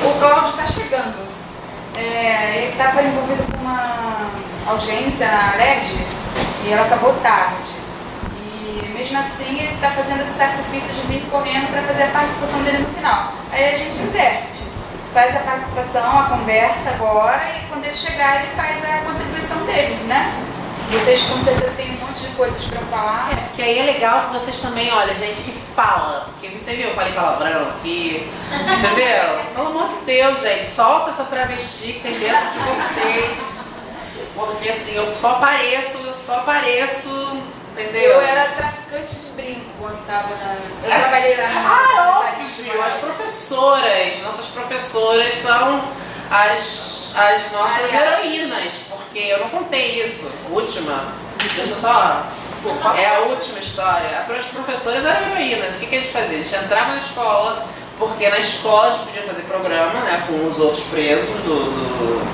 O Cláudio está chegando. Ele estava envolvido com uma audiência na LED e ela acabou tarde. E mesmo assim ele está fazendo esse sacrifício de vir correndo para fazer a participação dele no final. Aí a gente inverte. Faz a participação, a conversa agora e quando ele chegar ele faz a contribuição dele, né? Vocês com certeza têm um monte de coisas para falar. Que aí é legal que vocês também, olha, gente que fala. Porque você viu, eu falei palavrão aqui, entendeu? Pelo amor de Deus, gente, solta essa travesti que tem dentro de vocês. Porque assim, eu só apareço, entendeu? Eu era traficante de brinco quando estava na... Eu trabalhei lá na... óbvio, as professoras, nossas professoras são as nossas heroínas, porque eu não contei isso. Última, deixa só... É a última história. As professoras eram heroínas. O que a gente fazia? A gente entrava na escola, porque na escola a gente podia fazer programa, né, com os outros presos,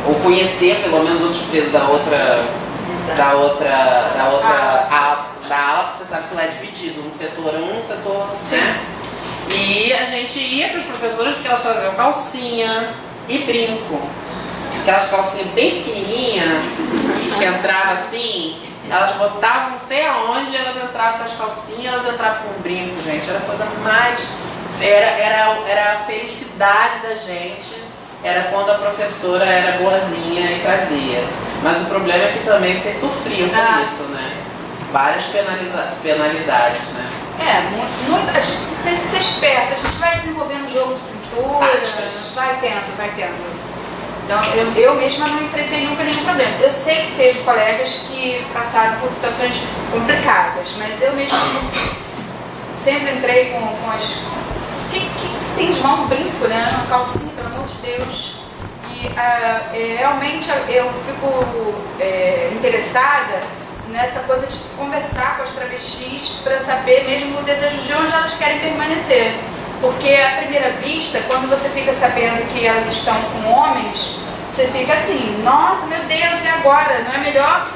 ou conhecer pelo menos outros presos da ala, você sabe que lá é dividido, um setor, né? E a gente ia para os professores porque elas traziam calcinha e brinco. Aquelas calcinhas bem pequenininhas, que entravam assim, elas botavam não sei aonde, elas entravam com as calcinhas, elas entravam com o brinco, gente. Era a coisa mais... Era a felicidade da gente, era quando a professora era boazinha e trazia. Mas o problema é que também vocês sofriam com isso, né? Várias penalidades, né? A gente tem que ser esperto, a gente vai desenvolvendo jogo de cintura, vai tendo. Então, eu mesma não enfrentei nunca nenhum problema. Eu sei que teve colegas que passaram por situações complicadas, mas eu mesma sempre entrei com as... que tem de mão um brinco, né? Uma calcinha, pelo amor de Deus. E realmente eu fico interessada nessa coisa de conversar com as travestis para saber mesmo o desejo de onde elas querem permanecer. Porque à primeira vista, quando você fica sabendo que elas estão com homens, você fica assim, nossa, meu Deus, e agora? Não é melhor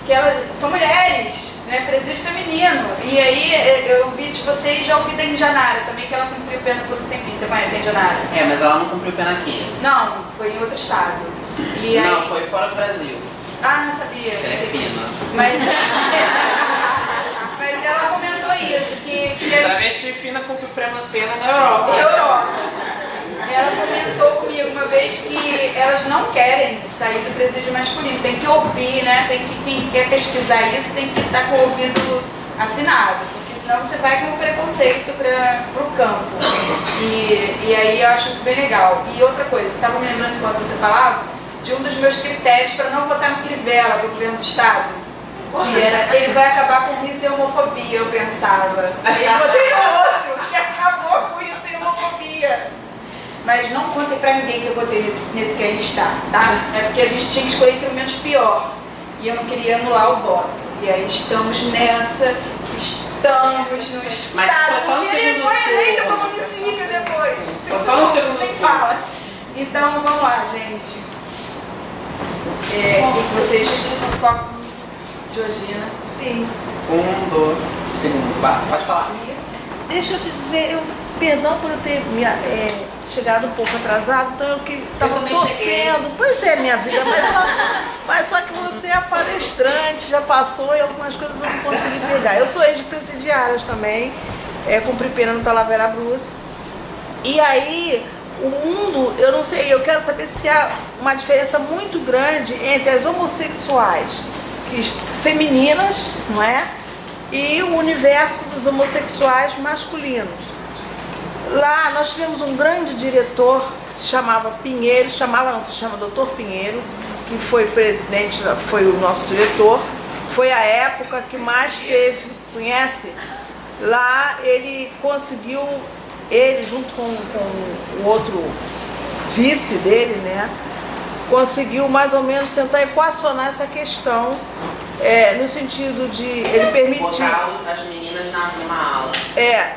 que elas são mulheres, né? Presídio feminino. E aí eu ouvi de vocês, já ouvi da Indianara também, que ela cumpriu pena por um tempinho. Você conhece a Indianara? Mas ela não cumpriu pena aqui. Não, foi em outro estado. E não, aí... foi fora do Brasil. Não sabia. É fina. Mas ela comentou isso, que travesti fina cumpriu pena na Europa. Ela comentou comigo uma vez que elas não querem sair do presídio masculino, tem que ouvir, né? Quem quer pesquisar isso tem que estar com o ouvido afinado, porque senão você vai com o preconceito para o campo. E aí eu acho isso bem legal. E outra coisa, estava me lembrando enquanto você falava, de um dos meus critérios para não votar no Crivella para o governo do estado, que era, ele vai acabar com isso e homofobia, eu pensava. Aí eu botei outro, que acabou com isso e homofobia. Mas não contem pra ninguém que eu votei nesse que aí está, tá? É porque a gente tinha que escolher entre o menos pior. E eu não queria anular o voto. E aí estamos nessa, estamos no estado. Mas foi só no segundo turno. Foi eleito como município depois. Foi só no segundo turno. Fala. Então vamos lá, gente. O que vocês tocam, Georgina? Sim. Segundo. Pode falar. Deixa eu te dizer, perdão por eu ter chegado um pouco atrasado, então eu que estava torcendo. Pois é, minha vida, mas só que você é palestrante, já passou e algumas coisas eu não consegui pegar. Eu sou ex-presidiárias também, cumpri pena no Talavera Bruce. E aí, o mundo, eu não sei, eu quero saber se há uma diferença muito grande entre as homossexuais femininas, não é? E o universo dos homossexuais masculinos. Lá nós tivemos um grande diretor que se chamava Pinheiro, se chama Dr. Pinheiro, que foi presidente, foi o nosso diretor, foi a época que mais teve, conhece? Lá ele conseguiu, ele junto com o outro vice dele, né? Conseguiu mais ou menos tentar equacionar essa questão, no sentido de ele permitir... Botar as meninas numa ala.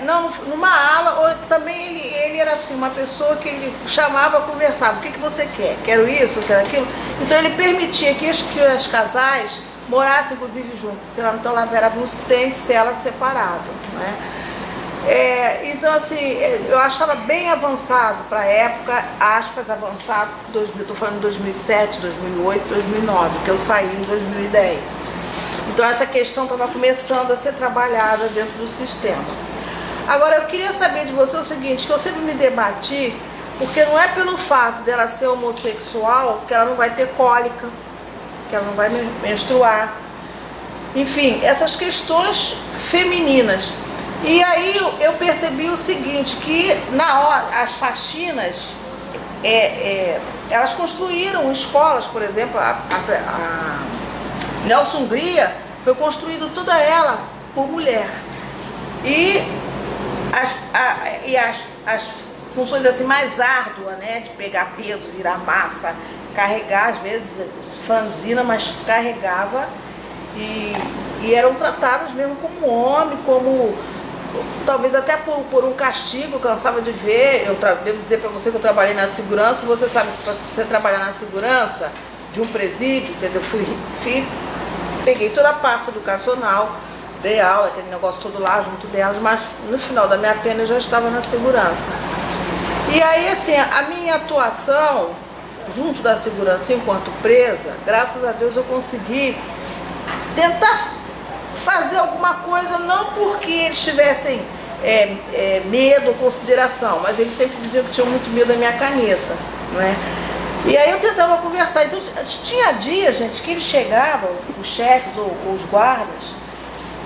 Não, numa ala, ou também ele era assim, uma pessoa que ele chamava, conversava, o que você quer? Quero isso, quero aquilo. Então ele permitia que os casais morassem inclusive juntos, porque lá no Talavera Bruce tem cela separada, né? Então, assim, eu achava bem avançado para a época, aspas, avançado, estou falando de 2007, 2008, 2009, que eu saí em 2010. Então, essa questão estava começando a ser trabalhada dentro do sistema. Agora, eu queria saber de você o seguinte, que eu sempre me debati, porque não é pelo fato dela ser homossexual que ela não vai ter cólica, que ela não vai menstruar. Enfim, essas questões femininas. E aí eu percebi o seguinte, que na hora, as faxinas, elas construíram escolas, por exemplo, a Nelson Hungria foi construída toda ela por mulher. E as funções assim mais árduas, né, de pegar peso, virar massa, carregar, às vezes franzina, mas carregava, e eram tratadas mesmo como homem, como talvez até por um castigo, eu cansava de ver. Eu devo dizer para você que eu trabalhei na segurança. Você sabe que para você trabalhar na segurança de um presídio, quer dizer, eu peguei toda a parte educacional, dei aula, aquele negócio todo lá junto delas, mas no final da minha pena eu já estava na segurança. E aí, assim, a minha atuação junto da segurança enquanto presa, graças a Deus eu consegui tentar fazer alguma coisa, não porque eles tivessem medo ou consideração, mas eles sempre diziam que tinham muito medo da minha caneta, não é? E aí eu tentava conversar. Então tinha dias, gente, que eles chegavam, os chefes ou os guardas,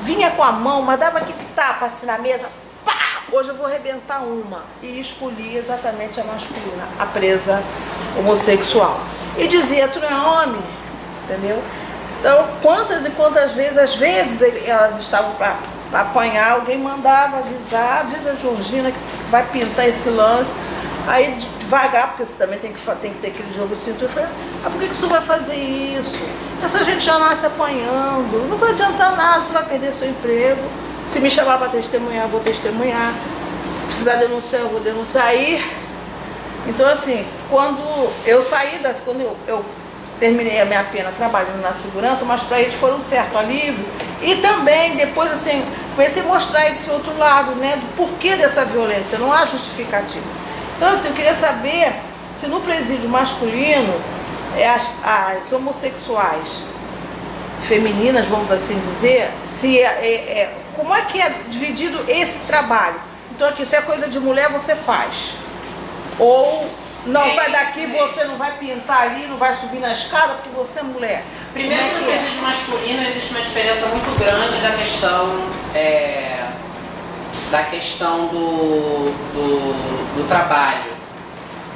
vinha com a mão, mas dava aquele tapa assim na mesa, pá! Hoje eu vou arrebentar uma. E escolhia exatamente a masculina, a presa homossexual. E dizia, tu não é homem, entendeu? Então, quantas e quantas vezes, às vezes elas estavam para apanhar, alguém mandava avisar, avisa a Georgina que vai pintar esse lance. Aí devagar, porque você também tem que ter aquele jogo de cintura. Eu falei, por que você vai fazer isso? Essa gente já nasce apanhando, não vai adiantar nada, você vai perder seu emprego. Se me chamar para testemunhar, eu vou testemunhar. Se precisar denunciar, eu vou denunciar. Aí, então assim, quando eu saí quando eu terminei a minha pena trabalhando na segurança, mas para eles foi um certo alívio. E também, depois, assim, comecei a mostrar esse outro lado, né, do porquê dessa violência, não há justificativa. Então, assim, eu queria saber se no presídio masculino, as homossexuais femininas, vamos assim dizer, como é que é dividido esse trabalho? Então, aqui, se é coisa de mulher, você faz. Ou... não, sai daqui, você não vai pintar ali, não vai subir na escada porque você é mulher. Primeiro que no presídio masculino existe uma diferença muito grande da questão do trabalho.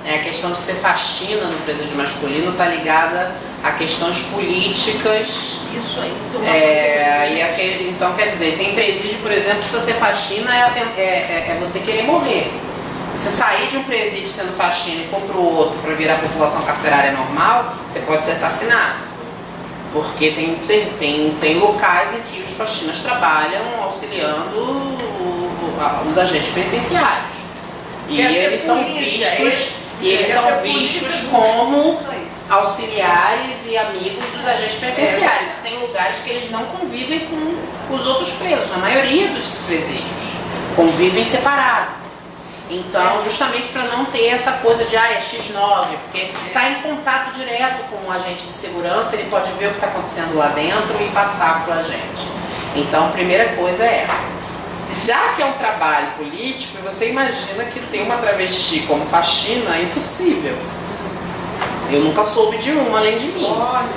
A questão de ser faxina no presídio masculino está ligada a questões políticas. Isso aí, isso é uma então, quer dizer, tem presídio, por exemplo, que você faxina é você querer morrer. Você sair de um presídio sendo faxina e for para o outro para virar a população carcerária normal, você pode ser assassinado. Porque tem locais em que os faxinas trabalham auxiliando os agentes penitenciários. E eles são vistos como auxiliares e amigos dos agentes penitenciários. Tem lugares que eles não convivem com os outros presos, na maioria dos presídios. Convivem separados. Então, justamente para não ter essa coisa de é X9, porque está em contato direto com o agente de segurança, ele pode ver o que está acontecendo lá dentro e passar para o agente. Então, a primeira coisa é essa. Já que é um trabalho político, você imagina que ter uma travesti como faxina é impossível. Eu nunca soube de uma além de mim. Olha.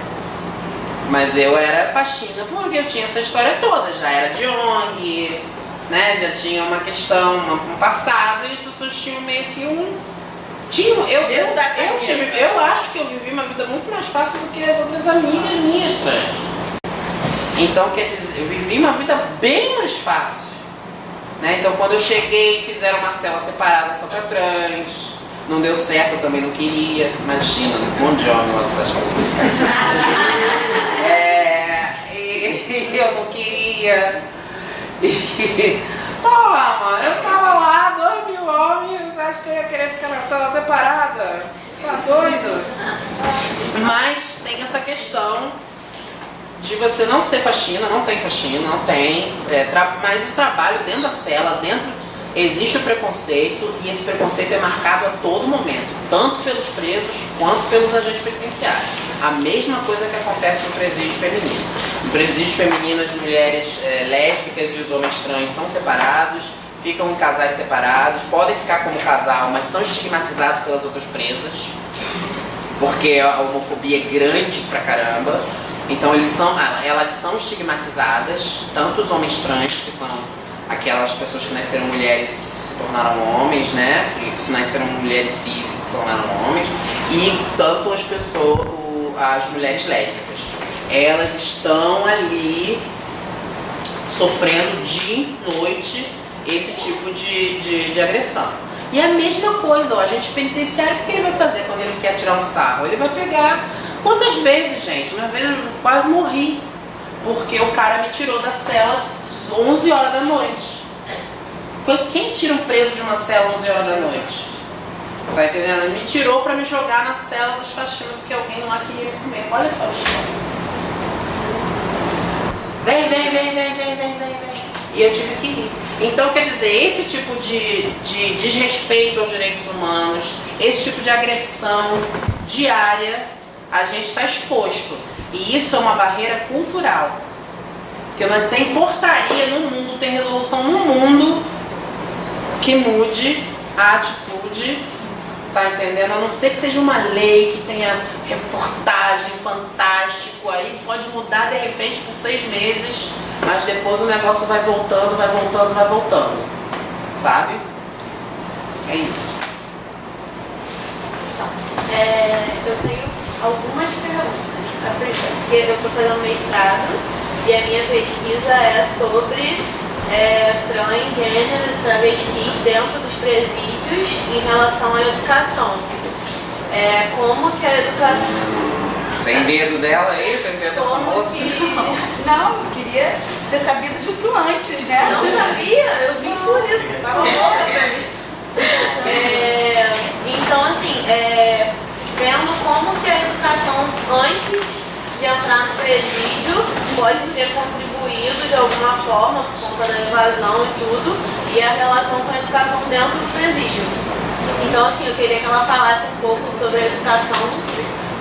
Mas eu era faxina porque eu tinha essa história toda, já era de ONG, né? Já tinha uma questão, um passado, e as pessoas tinham meio que eu acho que eu vivi uma vida muito mais fácil do que as outras amigas minhas trans. Então, quer dizer, eu vivi uma vida bem mais fácil, né? Então, quando eu cheguei, fizeram uma cela separada só para trans, não deu certo, eu também não queria. Imagina, um monte de homem lá do Sérgio. E eu não queria. Mano, eu tava lá, 2.000 homens, acho que eu ia querer ficar na sala separada. Tá doido? Mas tem essa questão de você não ser faxina, não tem faxina, não tem. Mas o trabalho dentro da cela, dentro existe o preconceito e esse preconceito é marcado a todo momento, tanto pelos presos quanto pelos agentes penitenciários. A mesma coisa que acontece no presídio feminino. No presídio feminino, as mulheres lésbicas e os homens trans são separados, ficam em casais separados, podem ficar como casal, mas são estigmatizados pelas outras presas, porque a homofobia é grande pra caramba. Então elas são estigmatizadas, tanto os homens trans, que são aquelas pessoas que nasceram mulheres e que se tornaram homens, né? Que se nasceram mulheres cis e se tornaram homens, e tanto as mulheres lésbicas. Elas estão ali sofrendo dia e noite esse tipo de agressão. E a mesma coisa, o agente penitenciário, o que ele vai fazer quando ele quer tirar um sarro? Ele vai pegar. Quantas vezes, gente? Uma vez eu quase morri, porque o cara me tirou da cela às 11 horas da noite. Quem tira um preso de uma cela às 11 horas da noite? Tá entendendo? Ele me tirou pra me jogar na cela dos faxinos, porque alguém lá queria me comer. Olha só a história. Vem. E eu tive que ir. Então, quer dizer, esse tipo de desrespeito aos direitos humanos, esse tipo de agressão diária, a gente está exposto. E isso é uma barreira cultural. Porque não tem portaria no mundo, tem resolução no mundo que mude a atitude, tá entendendo? A não ser que seja uma lei que tenha reportagem fantástico, aí pode mudar de repente por 6 meses, mas depois o negócio vai voltando, sabe? É isso. Eu tenho algumas perguntas. A primeira, porque eu estou fazendo mestrado e a minha pesquisa é sobre transgênero e travestis dentro dos presídios em relação à educação. Como que a educação... Tem medo dela aí? Tem medo dessa moça? Não, eu queria ter sabido disso antes, né? Não sabia? Eu vim por isso. Tava louca pra mim. Então, assim, vendo como que a educação antes de entrar no presídio pode ter contribuído de alguma forma por conta da evasão e tudo, e a relação com a educação dentro do presídio. Então, assim, eu queria que ela falasse um pouco sobre a educação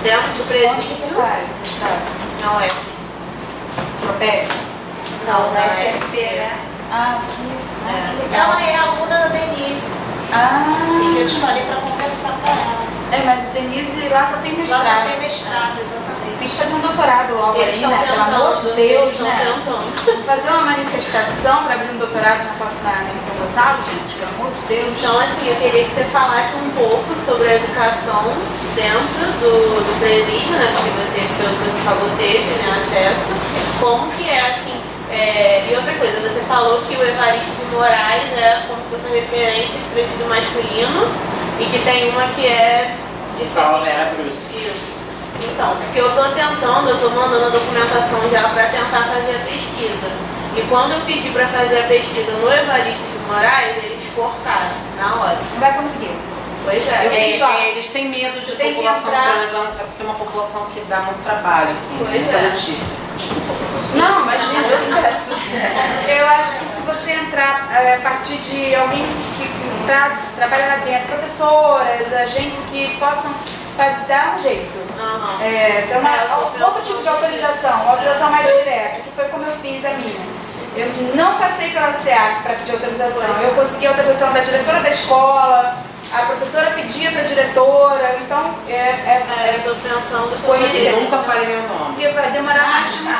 dentro do presídio. Não é. Não, da é. FSP, né? Legal. Ela é aluna da Denise, que eu te falei pra conversar com ela. Mas a Denise lá só tem Lá só mestrado. tem mestrado, exatamente. Tem que fazer um doutorado logo Eles ali, estão né? Pelo amor de tentando, Deus, eles estão né? tentando. Fazer uma manifestação para abrir um doutorado em São Gonçalo, gente, pelo amor de Deus. Então, assim, eu queria que você falasse um pouco sobre a educação dentro do presídio, né? Porque você, pelo que você falou, teve, né, acesso. Como que é, assim, e outra coisa, você falou que o Evaristo de Moraes é como se fosse a referência de presídio masculino e que tem uma que é de Vera Bruce. Isso. Então, porque eu tô mandando a documentação já para tentar fazer a pesquisa. E quando eu pedi para fazer a pesquisa no Evaristo de Moraes, eles cortaram na hora. Não vai conseguir. Pois é. Eles têm medo de Tem que população entrar. trans, é porque é uma população que dá muito trabalho, assim, Pois muita é. notícia. Desculpa, professor. Não, imagina, eu que peço. Eu acho que se você entrar a partir de alguém que trabalha lá dentro, professoras, agentes que possam dar um jeito. Aham. Outro tipo de autorização, uma autorização mais direta, que foi como eu fiz a minha. Eu não passei pela SEAC para pedir autorização, eu consegui a autorização da diretora da escola, a professora pedia para a diretora, então Eu tô pensando Conhecer. Eu nunca falei meu nome. porque vai demorar mais de um ano.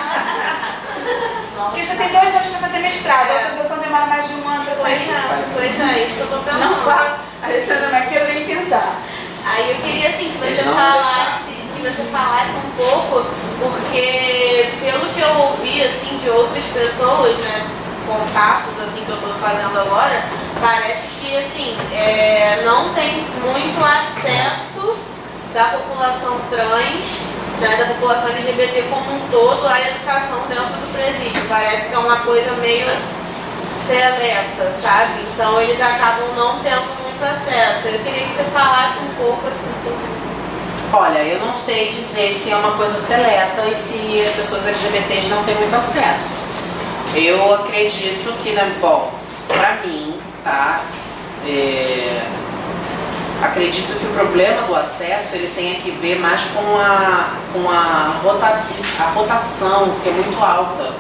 Porque você tem 2 anos para fazer mestrado, a autorização demora mais de um ano para sair. Pois é, isso que eu tô pensando. Não fala, Alessandra, não quero nem pensar. Aí eu queria assim que você Eles não vão falasse um pouco, porque pelo que eu ouvi assim de outras pessoas, né, contatos assim que eu tô fazendo agora, parece que assim, não tem muito acesso da população trans, né, da população LGBT como um todo à educação dentro do presídio. Parece que é uma coisa meio seleta, sabe? Então eles acabam não tendo muito acesso. Eu queria que você falasse um pouco assim sobre... Olha, eu não sei dizer se é uma coisa seleta e se as pessoas LGBTs não têm muito acesso. Eu acredito que, bom, pra mim, tá? Acredito que o problema do acesso ele tenha que ver mais com a rotação, que é muito alta.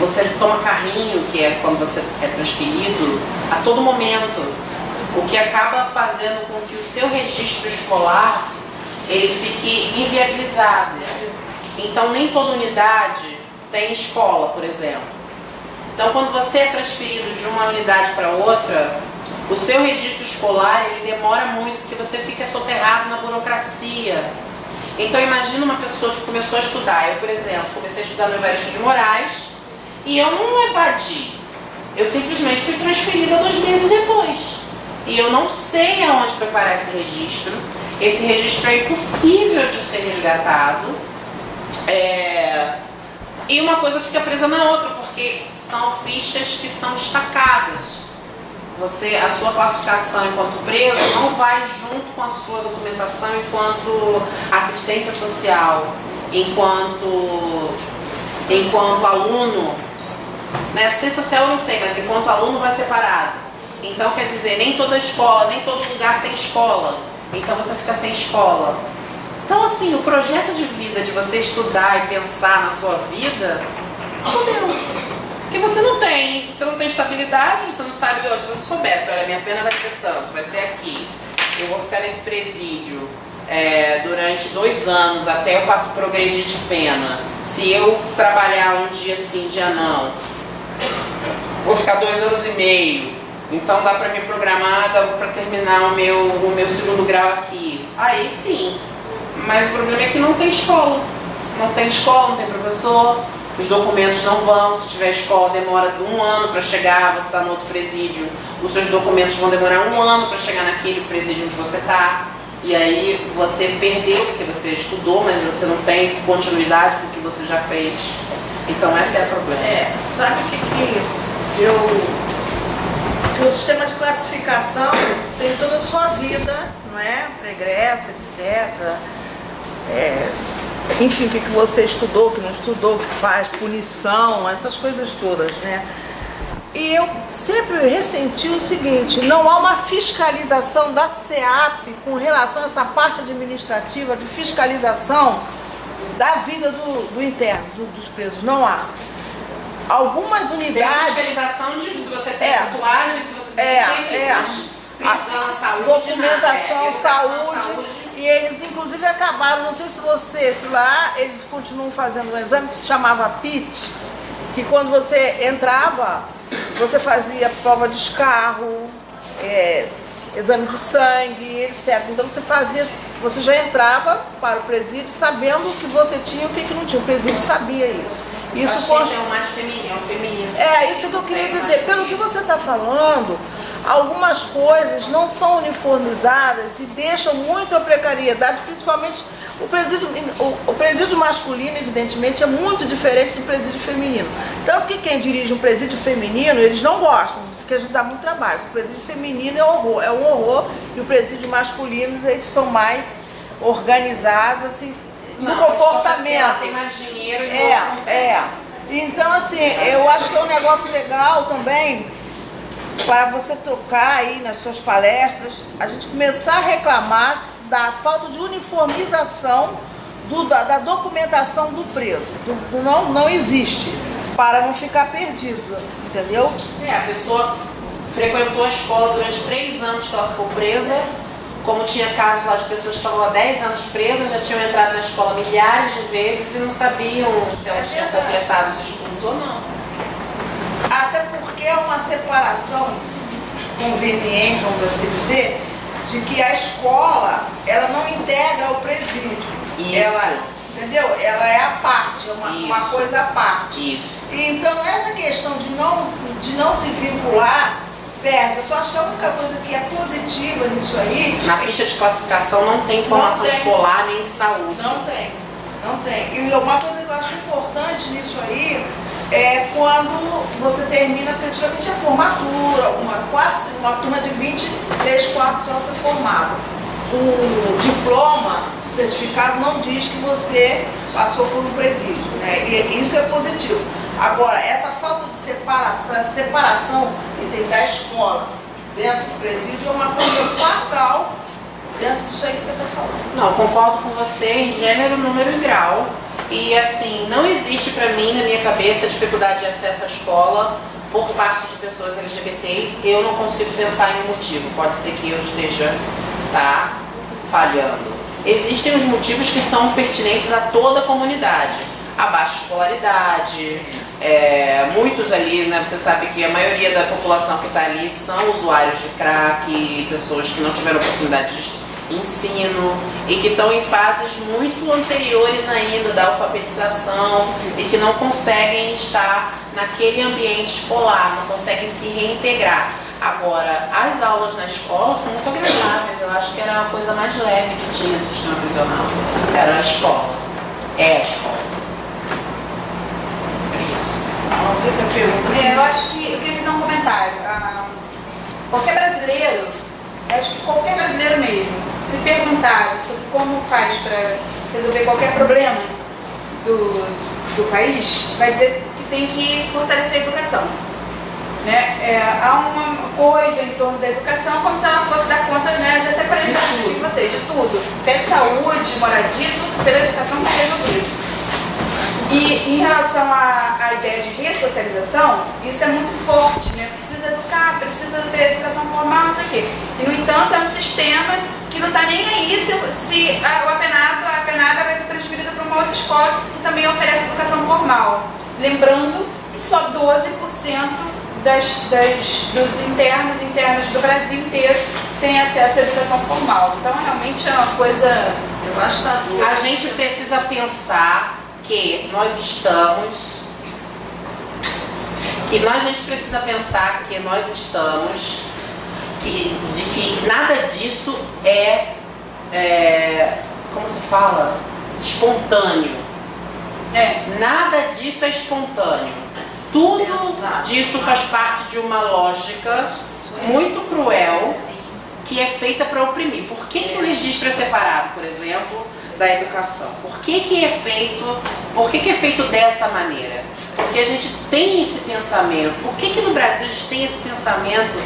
Você toma carrinho, que é quando você é transferido, a todo momento, o que acaba fazendo com que o seu registro escolar ele fique inviabilizado. Então nem toda unidade tem escola, por exemplo. Então quando você é transferido de uma unidade para outra, o seu registro escolar ele demora muito, porque você fica soterrado na burocracia. Então imagina uma pessoa que começou a estudar. Eu, por exemplo, comecei a estudar no Evaristo de Moraes e eu não evadi. Eu simplesmente fui transferida 2 meses depois. E eu não sei aonde foi parar esse registro. Esse registro é impossível de ser resgatado. E uma coisa fica presa na outra, porque são fichas que são destacadas. A sua classificação enquanto preso não vai junto com a sua documentação enquanto assistência social, enquanto aluno, né? Assistência social eu não sei, mas enquanto aluno vai separado. Então quer dizer, nem toda escola, nem todo lugar tem escola, então você fica sem escola. Então assim, o projeto de vida de você estudar e pensar na sua vida, fodeu. Porque você não tem estabilidade, você não sabe, se você soubesse, olha, minha pena vai ser tanto, vai ser aqui, eu vou ficar nesse presídio durante 2 anos até eu progredir de pena. Se eu trabalhar um dia sim, um dia não, vou ficar 2 anos e meio, então dá pra me programar, dá pra terminar o meu 2º grau aqui. Aí sim, mas o problema é que não tem escola, não tem professor. Os documentos não vão, se tiver escola demora 1 ano para chegar, você está no outro presídio, os seus documentos vão demorar 1 ano para chegar naquele presídio que você está, e aí você perdeu porque você estudou, mas você não tem continuidade do que você já fez. Então esse é o problema. Sabe o que o sistema de classificação tem toda a sua vida, não é? Pregressa, etc. Enfim, o que você estudou, o que não estudou, o que faz, punição, essas coisas todas, né? E eu sempre ressenti o seguinte, não há uma fiscalização da SEAP com relação a essa parte administrativa de fiscalização da vida do interno, dos presos, não há. Algumas unidades... Tem fiscalização de se você tem tatuagem, se você tem prisão, saúde, documentação, saúde. E eles inclusive acabaram, não sei se lá eles continuam fazendo um exame que se chamava PIT, que quando você entrava, você fazia prova de escarro, exame de sangue, etc. Então você já entrava para o presídio sabendo o que você tinha e o que não tinha. O presídio sabia isso. Isso é o mais feminino, isso que eu queria dizer. Pelo que você está falando, algumas coisas não são uniformizadas e deixam muita precariedade, principalmente o presídio masculino, evidentemente, é muito diferente do presídio feminino. Tanto que quem dirige um presídio feminino, eles não gostam, diz que a gente dá muito trabalho. O presídio feminino é um horror, e o presídio masculino, eles são mais organizados, assim, no comportamento. Ela tem mais dinheiro e Então, assim, eu acho que é um negócio legal também para você trocar aí nas suas palestras, a gente começar a reclamar da falta de uniformização da documentação do preso. Não existe, para não ficar perdido, entendeu? A pessoa frequentou a escola durante 3 anos que ela ficou presa. Como tinha casos lá de pessoas que estavam há 10 anos presas, já tinham entrado na escola milhares de vezes e não sabiam se elas tinham completado os estudos ou não. Até porque é uma separação conveniente, vamos assim dizer, de que a escola, ela não integra o presídio. Isso. Entendeu? Ela é a parte, uma coisa à parte. Isso. Então essa questão de não se vincular, perde. Eu só acho que a única coisa que é positiva nisso aí... Na ficha de classificação não tem informação escolar nem de saúde. Não tem. E uma coisa que eu acho importante nisso aí é quando você termina, praticamente a formatura, uma turma de 23 quartos só ser formado. O diploma, o certificado não diz que você passou por um presídio, né? E isso é positivo. Agora, essa falta de separação entre a escola dentro do presídio é uma coisa fatal dentro disso aí que você está falando. Não, concordo com você em gênero, número e grau. E assim, não existe pra mim, na minha cabeça, dificuldade de acesso à escola por parte de pessoas LGBTs. Eu não consigo pensar em um motivo. Pode ser que eu esteja falhando. Existem os motivos que são pertinentes a toda a comunidade. A baixa escolaridade, muitos ali, né, você sabe que a maioria da população que está ali são usuários de crack, pessoas que não tiveram oportunidade de ensino e que estão em fases muito anteriores ainda da alfabetização e que não conseguem estar naquele ambiente escolar, não conseguem se reintegrar. Agora, as aulas na escola são muito agradáveis, eu acho que era a coisa mais leve que tinha no sistema prisional, era a escola, é a escola. Eu acho que eu queria fazer um comentário. Qualquer brasileiro, acho que qualquer brasileiro mesmo, se perguntar sobre como faz para resolver qualquer problema do país, vai dizer que tem que fortalecer a educação. Né? Há uma coisa em torno da educação como se ela fosse dar conta, né? Já até falei isso aqui com vocês, de tudo. Até saúde, moradia, tudo pela educação que é resolvido. E em relação à ideia de ressocialização, isso é muito forte, né? Precisa educar, precisa ter educação formal, não sei o quê. E, no entanto, é um sistema que não está nem aí se a penada vai ser transferida para uma outra escola que também oferece educação formal. Lembrando que só 12% dos internos e internas do Brasil inteiro têm acesso à educação formal. Então, realmente é uma coisa devastadora. A gente precisa pensar que a gente precisa pensar que nós estamos, de que nada disso como se fala? Espontâneo. Nada disso é espontâneo. Tudo disso faz parte de uma lógica muito cruel que é feita para oprimir. Por que o registro é separado, por exemplo, da educação? Por que é feito dessa maneira? Porque a gente tem esse pensamento. Por que no Brasil a gente tem esse pensamento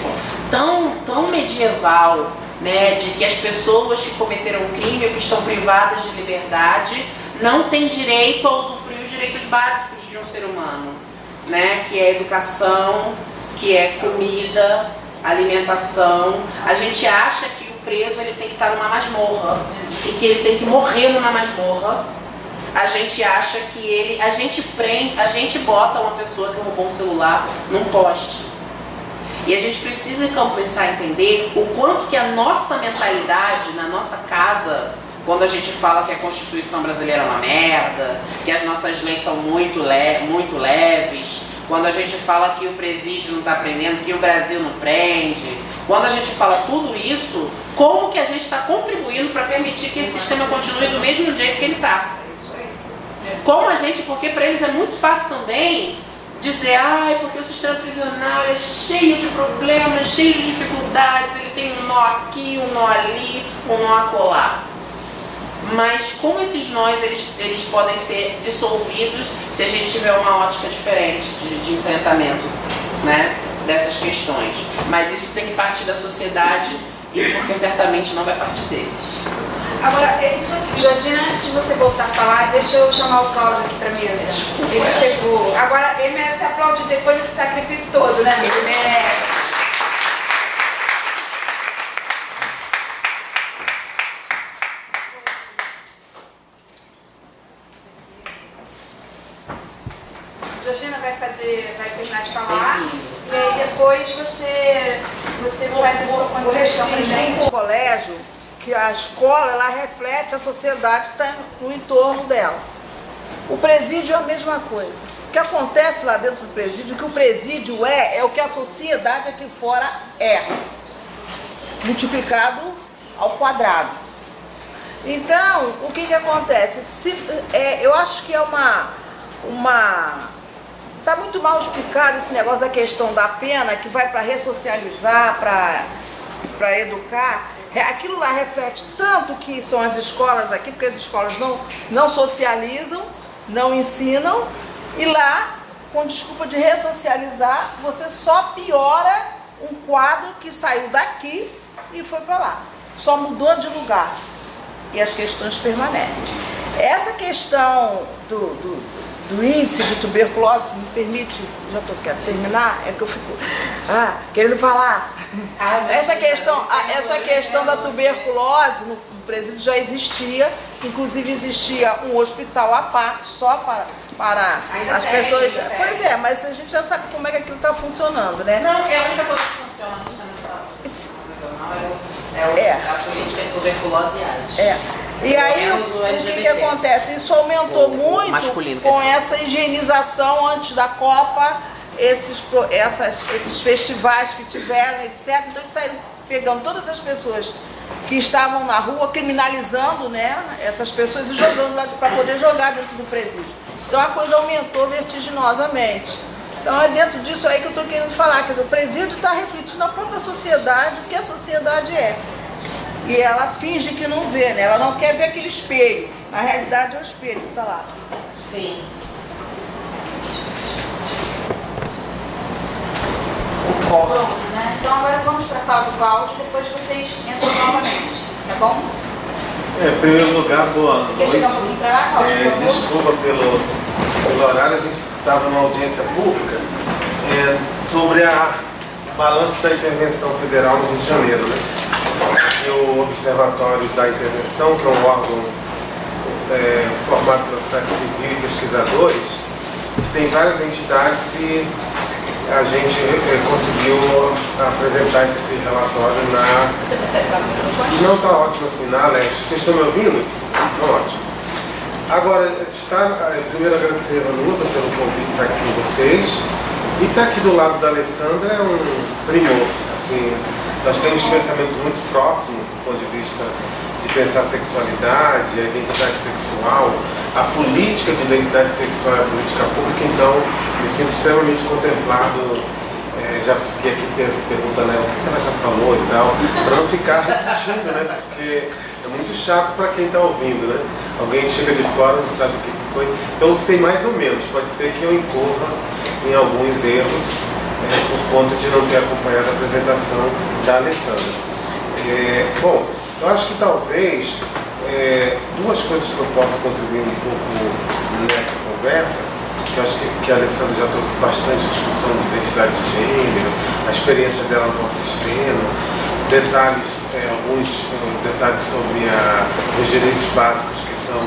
tão medieval, né, de que as pessoas que cometeram um crime ou que estão privadas de liberdade não têm direito a usufruir os direitos básicos de um ser humano, né, que é educação, que é comida, alimentação. A gente acha que o preso ele tem que estar numa masmorra e que ele tem que morrer numa masmorra. A gente acha que a gente bota uma pessoa que roubou um celular num poste. E a gente precisa começar a entender o quanto que a nossa mentalidade na nossa casa, quando a gente fala que a Constituição brasileira é uma merda, que as nossas leis são muito leves, quando a gente fala que o presídio não está prendendo, que o Brasil não prende, quando a gente fala tudo isso, como que a gente está contribuindo para permitir que esse sistema continue do mesmo jeito que ele está? Porque para eles é muito fácil também dizer, porque o sistema prisional é cheio de problemas, cheio de dificuldades, ele tem um nó aqui, um nó ali, um nó acolá. Mas como esses nós, eles podem ser dissolvidos se a gente tiver uma ótica diferente de enfrentamento, né, dessas questões. Mas isso tem que partir da sociedade, e porque certamente não vai partir deles. Agora, é isso aqui, Georgina, antes de você voltar a falar, deixa eu chamar o Cláudio aqui pra mesa. Desculpa. Ele chegou. Agora, ele merece aplaudir depois desse sacrifício todo, né? Ele merece. Georgina vai terminar de falar, e aí depois você faz a sua contribuição pra gente. O colégio, que a escola, ela reflete a sociedade que está no entorno dela. O presídio é a mesma coisa. O que acontece lá dentro do presídio, o que o presídio é o que a sociedade aqui fora é, multiplicado ao quadrado. Então, o que acontece? Eu acho que é está muito mal explicado esse negócio da questão da pena, que vai para ressocializar, para educar. Aquilo lá reflete tanto que são as escolas aqui, porque as escolas não socializam, não ensinam, e lá com desculpa de ressocializar, você só piora um quadro que saiu daqui e foi para lá. Só mudou de lugar. E as questões permanecem. Essa questão do índice de tuberculose, me permite, já quero terminar, é que eu fico querendo falar. Essa questão da tuberculose no presídio já existia, inclusive existia um hospital à parte só para as pessoas. Pois é, mas a gente já sabe como é que aquilo está funcionando, né? Não, é a única coisa que funciona no sistema de saúde. A política de tuberculose e AIDS. E aí, o que acontece? Isso aumentou muito masculino, com essa higienização antes da Copa, esses festivais que tiveram, etc. Então, eles saíram pegando todas as pessoas que estavam na rua, criminalizando, né, essas pessoas e jogando lá para poder jogar dentro do presídio. Então, a coisa aumentou vertiginosamente. Então, é dentro disso aí que eu estou querendo falar. Quer dizer, o presídio está refletindo a própria sociedade, o que a sociedade é. E ela finge que não vê, né? Ela não quer ver aquele espelho. Na realidade é o espelho que está lá. Sim. Bom, né? Então agora vamos para a fala do Cláudio, depois vocês entram novamente, tá bom? Em primeiro lugar, boa noite. Quer chegar um pouquinho para lá, Cláudio, por favor? Desculpa pelo horário, a gente estava numa audiência pública sobre o balanço da intervenção federal no Rio de Janeiro, né? E o Observatório da Intervenção, que é um órgão formado pela sociedade civil e pesquisadores, tem várias entidades e a gente conseguiu apresentar esse relatório na... Você prefere falar no microfone? Não, está ótimo assim, na Leste. Vocês estão me ouvindo? Tá ótimo. Agora, primeiro agradecer a Vanusa pelo convite de estar aqui com vocês. E estar aqui do lado da Alessandra é um primor. Assim, nós temos pensamentos muito próximos do ponto de vista de pensar a sexualidade, a identidade sexual, a política de identidade sexual e a política pública, então me sinto extremamente contemplado. Já fiquei aqui perguntando ela o que ela já falou e tal, para não ficar repetindo, né? Porque é muito chato para quem está ouvindo, né? Alguém chega de fora, não sabe o que foi. Eu sei mais ou menos, pode ser que eu incorra em alguns erros por conta de não ter acompanhado a apresentação da Alessandra. Bom, eu acho que talvez duas coisas que eu posso contribuir um pouco nessa conversa, que eu acho que a Alessandra já trouxe bastante discussão de identidade de gênero, a experiência dela no próprio sistema, alguns detalhes sobre os direitos básicos que são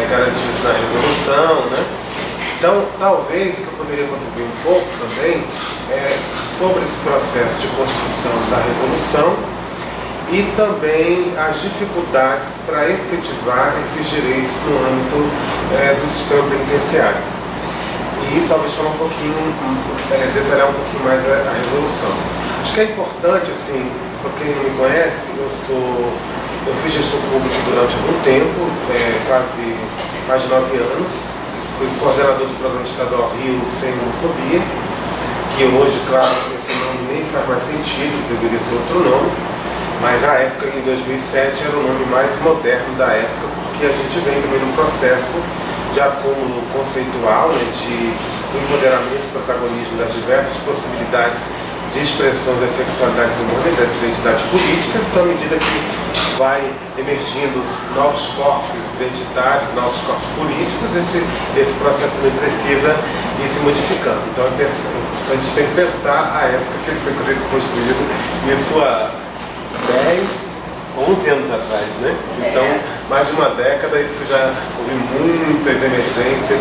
garantidos na resolução, né? Então, talvez o que eu poderia contribuir um pouco também é sobre esse processo de construção da resolução e também as dificuldades para efetivar esses direitos no âmbito do sistema penitenciário. E talvez falar um pouquinho, detalhar um pouquinho mais a resolução. Acho que é importante, assim, para quem não me conhece, eu fiz gestão pública durante algum tempo, quase mais de 9 anos. Fui coordenador do Programa Estadual Rio Sem Homofobia, que hoje, claro, esse nome nem faz mais sentido, deveria ser outro nome, mas à época, em 2007, era o nome mais moderno da época, porque a gente vem também num processo de acúmulo conceitual, né, de empoderamento e protagonismo das diversas possibilidades de expressão das sexualidades humanas e das identidades políticas, então à medida que vai emergindo novos corpos identitários, novos corpos políticos, esse processo também precisa ir se modificando. Então a gente tem que pensar a época que ele foi construído, isso há 10, 11 anos atrás, né? Então, mais de uma década, isso já houve muitas emergências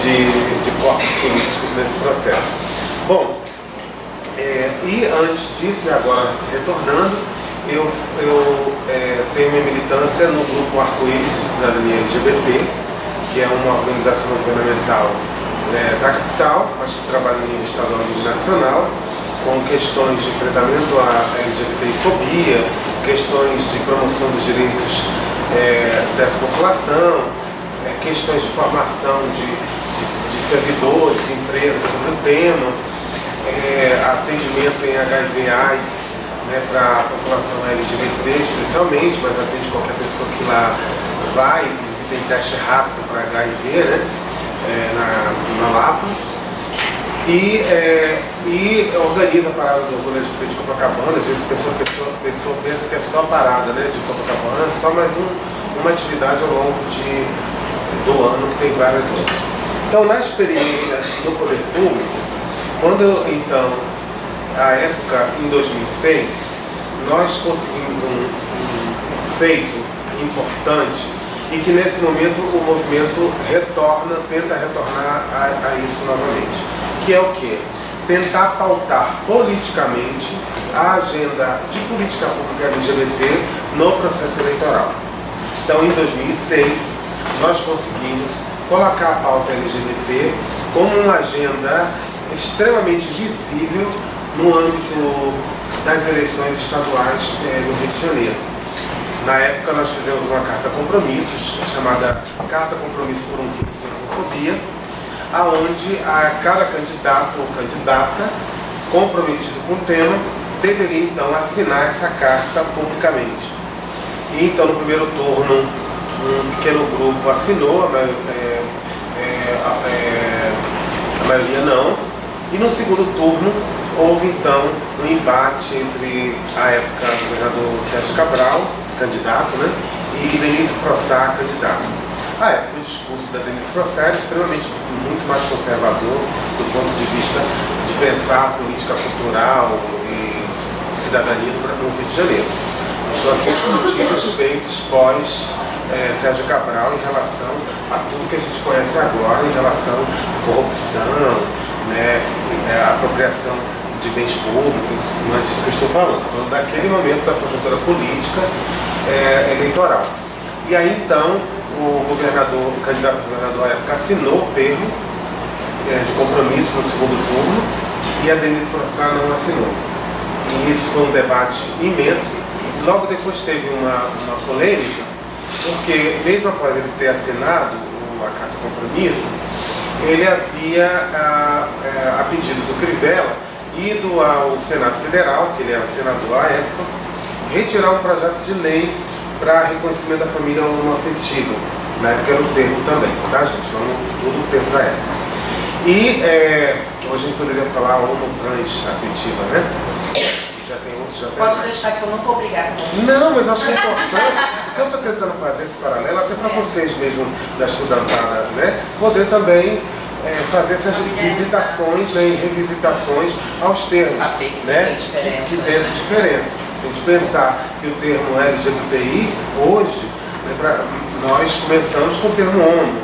de corpos políticos nesse processo. Bom, e antes disso, e agora retornando, eu tenho minha militância no grupo Arco-Íris de Cidadania LGBT, que é uma organização governamental da capital, mas que trabalha no nível estadual e nacional, com questões de enfrentamento à LGBTfobia, questões de promoção dos direitos dessa população, questões de formação de servidores, de empresas sobre o tema, atendimento em HIV/AIDS, né, para a população LGBT especialmente, mas atende qualquer pessoa que lá vai, tem teste rápido para HIV, né? na Lapa e organiza a parada do Orgulho LGBT de Copacabana. Às vezes a pessoa pensa que é só a parada, né, de Copacabana, só mais uma atividade ao longo do ano, que tem várias outras. Então, na experiência do poder público, quando então, a época em 2006, nós conseguimos um feito importante e que nesse momento o movimento tenta retornar a isso novamente, que é o quê? Tentar pautar politicamente a agenda de política pública LGBT no processo eleitoral. Então, em 2006, nós conseguimos colocar a pauta LGBT como uma agenda extremamente visível no âmbito das eleições estaduais do Rio de Janeiro. Na época, nós fizemos uma carta compromissos, chamada Carta Compromisso por um Fim Sem Homofobia, aonde cada candidato ou candidata comprometido com o tema deveria então assinar essa carta publicamente. E então, no primeiro turno, um pequeno grupo assinou, a maioria não, e no segundo turno houve então um embate entre a época do governador Sérgio Cabral, candidato, né, e Denise Frossá, candidato. A época, o discurso da Denise Frossá era extremamente muito mais conservador do ponto de vista de pensar a política cultural e cidadania no Rio de Janeiro. Estou aqui discutindo os feitos pós Sérgio Cabral em relação a tudo que a gente conhece agora em relação à corrupção, né, apropriação de bens públicos, não é disso que eu estou falando. Estou falando daquele momento da conjuntura política eleitoral. E aí então o candidato a governador à época assinou o termo de compromisso no segundo turno e a Denise Frossá não assinou. E isso foi um debate imenso. Logo depois teve uma polêmica, porque mesmo após ele ter assinado a carta de compromisso, ele havia, a pedido do Crivella, ido ao Senado Federal, que ele era senador à época, retirar um projeto de lei para reconhecimento da família homoafetiva. Na época era o termo também, tá, gente? Vamos tudo o termo da época. E hoje a gente poderia falar homotrans afetiva, né? Já tem outros, já tem Pode mais. deixar que eu não vou brigar com você. Não, mas eu acho que é importante. Eu estou tentando fazer esse paralelo até para vocês mesmo da estudantada, né? Poder também fazer essas visitações, né, e revisitações aos termos. Saber que né? tem diferença. Que tem diferença. A gente pensar que o termo LGBTI, hoje, né, nós começamos com o termo homo,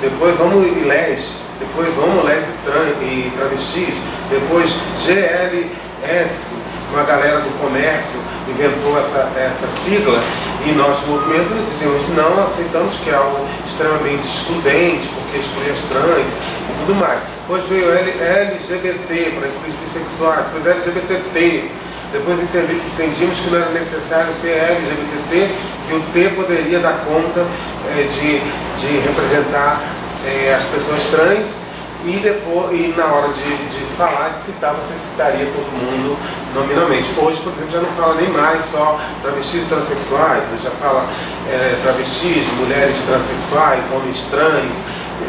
depois homo e les, depois homo, les e travestis, depois GLS, uma galera do comércio inventou essa sigla, e nós, movimento, dizemos não, aceitamos que é algo extremamente excludente, porque exclui as trans e tudo mais. Depois veio LGBT, para incluir os bissexuais, depois LGBTT, depois entendimos que não era necessário ser LGBTT, que o T poderia dar conta de representar as pessoas trans, e na hora de falar, de citar, você citaria todo mundo nominalmente. Hoje, por exemplo, já não fala nem mais só travestis e transexuais, já fala travestis, mulheres transexuais, homens trans,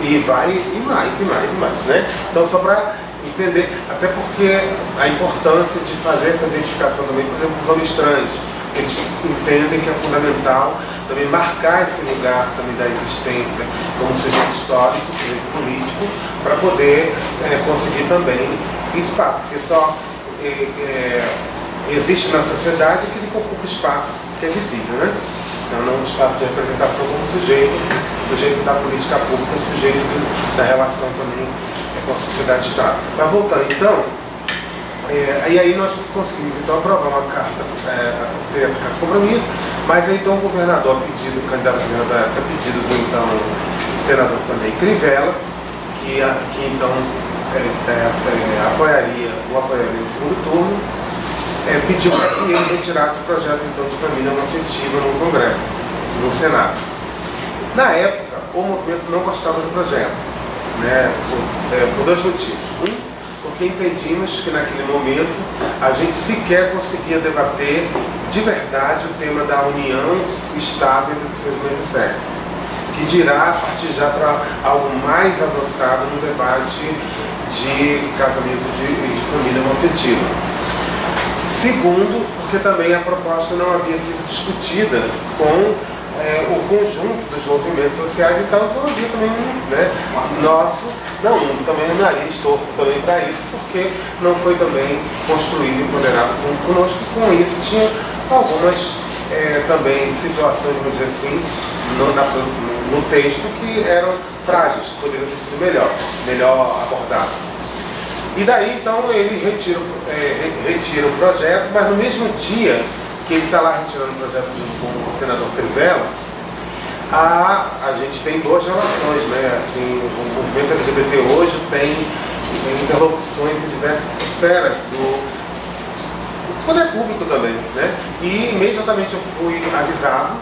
e vai, e mais, né? Então, só para entender, até porque a importância de fazer essa identificação também, por exemplo, dos homens trans, que eles entendem que é fundamental também marcar esse lugar também da existência como sujeito histórico, sujeito político, para poder conseguir também espaço, porque só existe na sociedade aquele que ocupa espaço que é visível, né? Então, não um espaço de representação como sujeito da política pública, sujeito da relação também com a sociedade Estado. Mas voltando então, e aí nós conseguimos então aprovar uma carta, ter essa carta de compromisso, mas aí então o governador, o candidato a governador, a pedido do então senador também Crivella, que então apoiaria no segundo turno, pediu para que ele retirasse o projeto então de família homoafetiva no Congresso, no Senado. Na época, o movimento não gostava do projeto, né, por dois motivos. Porque entendíamos que naquele momento a gente sequer conseguia debater de verdade o tema da união estável entre os mesmos sexos, que dirá partir já para algo mais avançado no debate de casamento de família homoafetiva. Segundo, porque também a proposta não havia sido discutida com o conjunto dos movimentos sociais, então não havia também também o nariz torto também para isso, porque não foi também construído e ponderado conosco. Com isso tinha algumas também situações, vamos dizer assim, no texto que eram frágeis, que poderiam ter sido melhor abordadas. E daí então ele retira o projeto, mas no mesmo dia que ele está lá retirando o projeto junto com o senador Crivella, a gente tem duas relações, né? Assim, o movimento LGBT hoje tem interlocuções em diversas esferas do poder público também, né? E imediatamente eu fui avisado,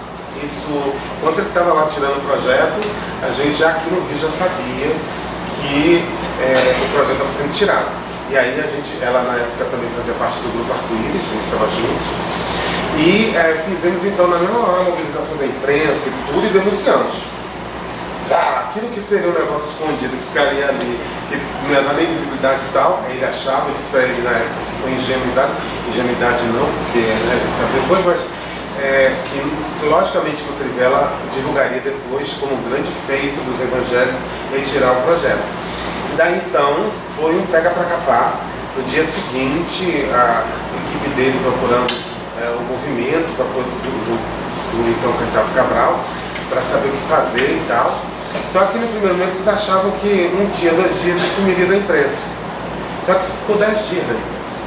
isso, quando ele estava lá tirando o projeto, a gente já aqui no Rio já sabia que o projeto estava sendo tirado. E aí ela na época também fazia parte do grupo Arco-Íris, a gente estava juntos. E fizemos então na mesma hora a mobilização da imprensa e tudo, e denunciamos. Aquilo que seria um negócio escondido, que ficaria ali, que não ia dar nem visibilidade e tal, ele achava, isso para ele na época que foi ingenuidade não, porque a gente sabe depois, mas que logicamente o Crivella divulgaria depois como um grande feito dos evangélicos retirar o projeto. Daí então foi um pega para capar. No dia seguinte, a equipe dele procurando o movimento do então candidato Cabral para saber o que fazer e tal. Só que no primeiro momento eles achavam que um dia, 2 dias ele sumiria da imprensa. Só que ficou 10 dias na imprensa,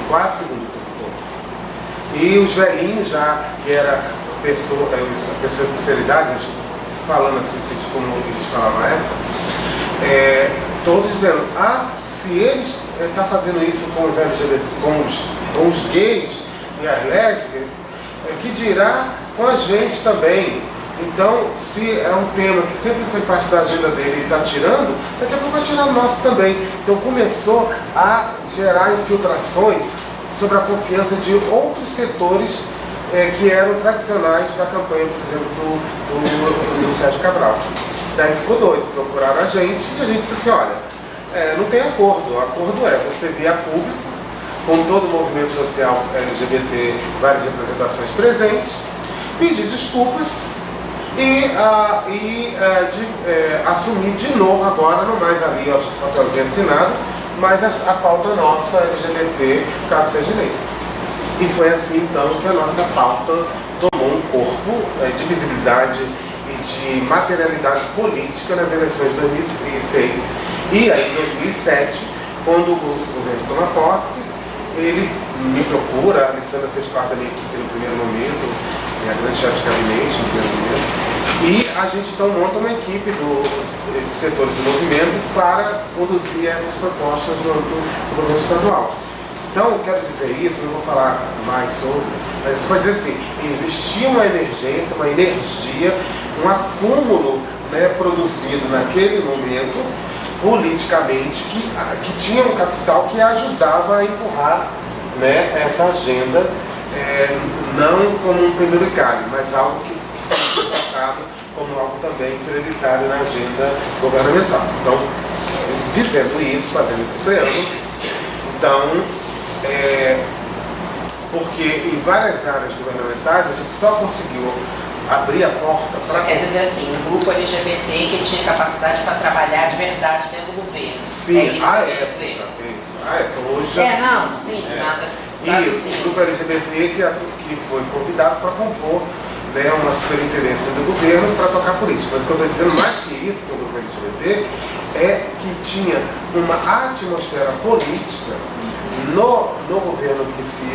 quase segundo turno todo. E os velhinhos já, que era pessoa de terceira idade, falando assim, como eles falavam na época, todos dizendo, se eles estão fazendo isso com os LGBT, com os gays e as lésbicas, que dirá com a gente também. Então, se é um tema que sempre foi parte da agenda dele e está tirando, daqui a pouco vai tirar o nosso também. Então começou a gerar infiltrações sobre a confiança de outros setores que eram tradicionais da campanha, por exemplo, do Sérgio Cabral. Daí ficou doido, procuraram a gente e a gente disse assim, olha, não tem acordo. O acordo é você vir a público, com todo o movimento social LGBT, várias representações presentes, pedir desculpas e assumir de novo agora, não mais ali o papelzinho assinado, mas a pauta nossa LGBT, caso seja eleita. E foi assim então que a nossa pauta tomou um corpo de visibilidade e de materialidade política nas eleições de 2006 e aí em 2007, quando o governo toma posse, ele me procura, a Alessandra fez parte da minha equipe no primeiro momento, a grande chefe de gabinete no primeiro momento, e a gente então monta uma equipe de setores do movimento para conduzir essas propostas do governo estadual. Então, eu quero dizer isso, não vou falar mais sobre, mas você pode dizer assim, existia uma emergência, uma energia, um acúmulo produzido naquele momento, politicamente, que tinha um capital que ajudava a empurrar essa agenda, não como um penduricalho, mas algo que se tratava como algo também prioritário na agenda governamental. Então, dizendo isso, fazendo esse preâmbulo, então, porque em várias áreas governamentais a gente só conseguiu abrir a porta para... Quer dizer assim, um grupo LGBT que tinha capacidade para trabalhar de verdade dentro do governo. Sim, é isso que quer dizer. Hoje... não, sim, nada. Isso, o grupo LGBT que foi convidado para compor uma superintendência do governo para tocar política. Mas o que eu estou dizendo mais que isso, que o grupo LGBT, é que tinha uma atmosfera política no governo que se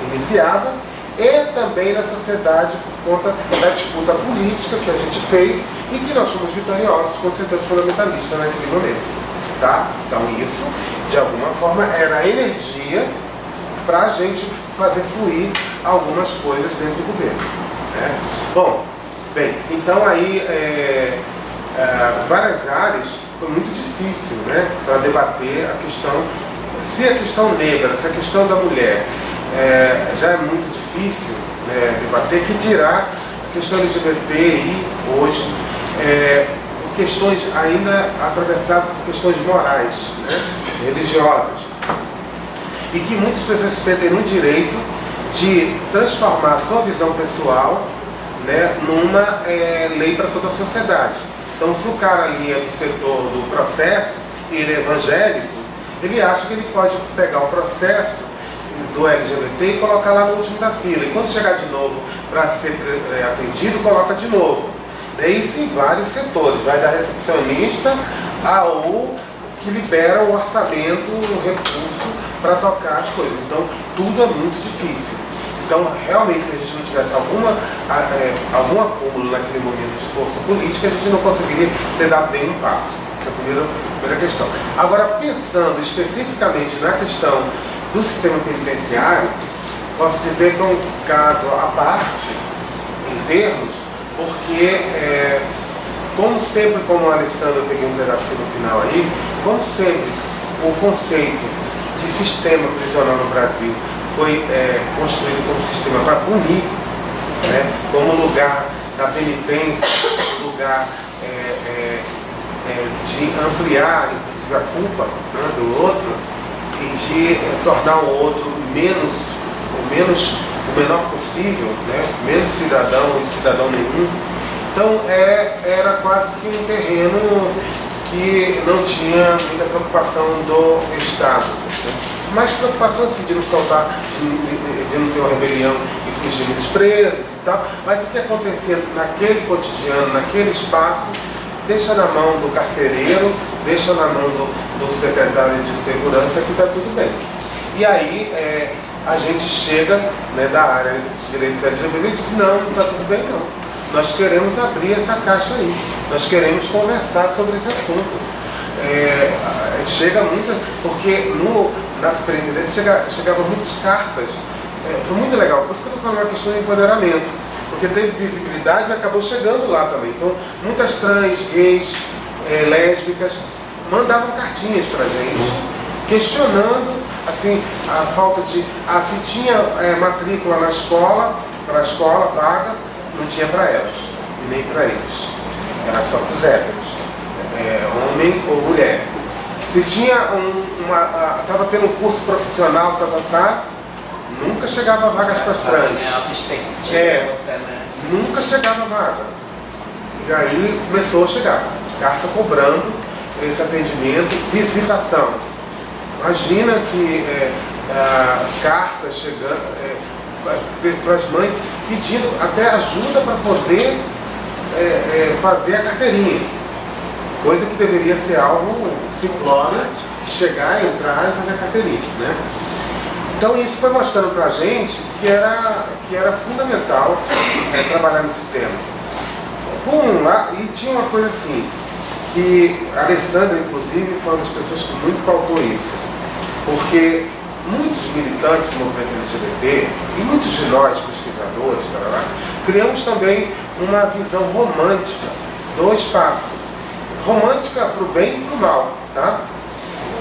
iniciava e também na sociedade por conta da disputa política que a gente fez e que nós fomos vitoriosos com os setores fundamentalistas naquele momento. Tá? Então isso, de alguma forma, era energia para a gente fazer fluir algumas coisas dentro do governo. Né? Bom, bem, então aí várias áreas foi muito difícil, né, para debater a questão, se a questão negra, se a questão da mulher já é muito difícil debater, que dirá a questão LGBTI hoje, questões ainda atravessadas por questões morais, né, religiosas, e que muitas pessoas se sentem no direito de transformar a sua visão pessoal, né, numa lei para toda a sociedade. Então, se o cara ali é do setor do processo e ele é evangélico, ele acha que ele pode pegar o processo do LGBT e colocar lá no último da fila. E quando chegar de novo para ser atendido, coloca de novo. Isso em vários setores, vai da recepcionista ao que libera o orçamento, o recurso para tocar as coisas. Então, tudo é muito difícil. Então, realmente, se a gente não tivesse algum acúmulo naquele momento de força política, a gente não conseguiria ter dado nenhum passo. Essa é a primeira questão. Agora, pensando especificamente na questão do sistema penitenciário, posso dizer que é um caso à parte, em termos, porque, como sempre, como a Alessandra, eu peguei um pedacinho no final aí, como sempre, o conceito de sistema prisional no Brasil foi construído como sistema para punir, né, como lugar da penitência, lugar de ampliar, inclusive, a culpa, né, do outro e de tornar o outro o menor possível, né, menos cidadão e cidadão nenhum. Então era quase que um terreno que não tinha muita preocupação do Estado, né? Mas preocupação assim, de não soltar, de não ter uma rebelião e fugir dos presos e tal. Mas o que acontecia naquele cotidiano, naquele espaço, deixa na mão do carcereiro, deixa na mão do secretário de segurança que está tudo bem. E aí a gente chega, né, da área de direitos LGBT e diz, não está tudo bem não. Nós queremos abrir essa caixa aí, nós queremos conversar sobre esse assunto. Chega muita, porque na superintendência chegavam muitas cartas, foi muito legal, por isso que eu estou falando uma questão de empoderamento, porque teve visibilidade e acabou chegando lá também. Então, muitas trans, gays, lésbicas, mandavam cartinhas para a gente, questionando assim, a falta de... se tinha matrícula na escola, para a escola, vaga, não tinha para elas, e nem para eles. Era só para os héteros, homem ou mulher. Se tinha estava tendo um curso profissional, nunca chegava vagas para as trans. Nunca chegava vaga. E aí começou a chegar, carta cobrando esse atendimento, visitação. Imagina que cartas chegando para as mães pedindo até ajuda para poder fazer a carteirinha. Coisa que deveria ser algo simplório, chegar, entrar e fazer a carteirinha, né? Então isso foi mostrando para a gente que era fundamental trabalhar nesse tema. E tinha uma coisa assim, que a Alessandra, inclusive, foi uma das pessoas que muito pautou isso. Porque muitos militantes do movimento LGBT, e muitos de nós, pesquisadores, criamos também uma visão romântica do espaço. Romântica para o bem e para o mal, tá?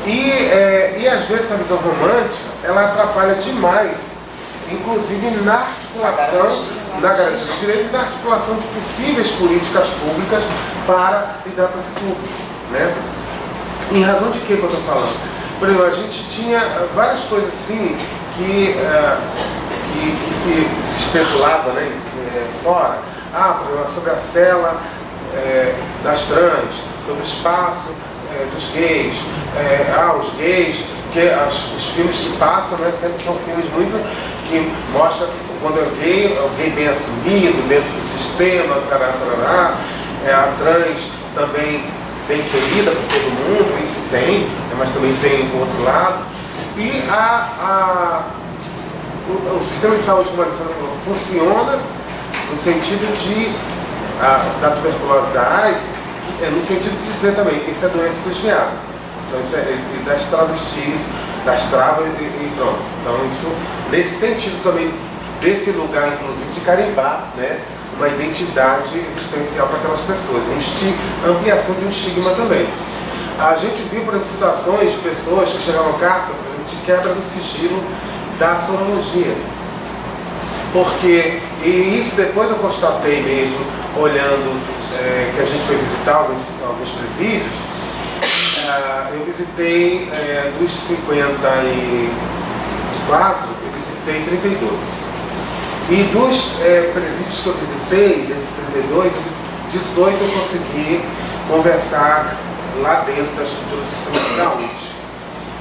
E às vezes essa visão romântica, ela atrapalha demais, inclusive na articulação, na garantia do direito e na articulação de possíveis políticas públicas para lidar com esse público, né? Em razão de que eu estou falando? Por exemplo, a gente tinha várias coisas assim que se especulava, né, fora. Por exemplo, sobre a cela das trans, sobre o espaço dos gays, os gays, que os filmes que passam, né, sempre são filmes muito que mostram quando é gay bem assumido dentro do sistema, a trans também bem querida por todo mundo, isso tem, mas também tem o outro lado. E o sistema de saúde, como a Alessandra falou, funciona no sentido da tuberculose, da AIDS, no sentido de dizer também, isso é doença dos viados. Então isso e das travestis, das travas e pronto. Então isso, nesse sentido também, desse lugar, inclusive, de carimbar, né, uma identidade existencial para aquelas pessoas, ampliação de um estigma também. A gente viu, por exemplo, situações de pessoas que chegavam carta de quebra do sigilo da sorologia. Porque, e isso depois eu constatei mesmo, olhando que a gente foi visitar alguns presídios, eu visitei dos 54, eu visitei 32. E dos presídios que eu visitei, desses 32, 18 eu consegui conversar lá dentro da estrutura do sistema de saúde.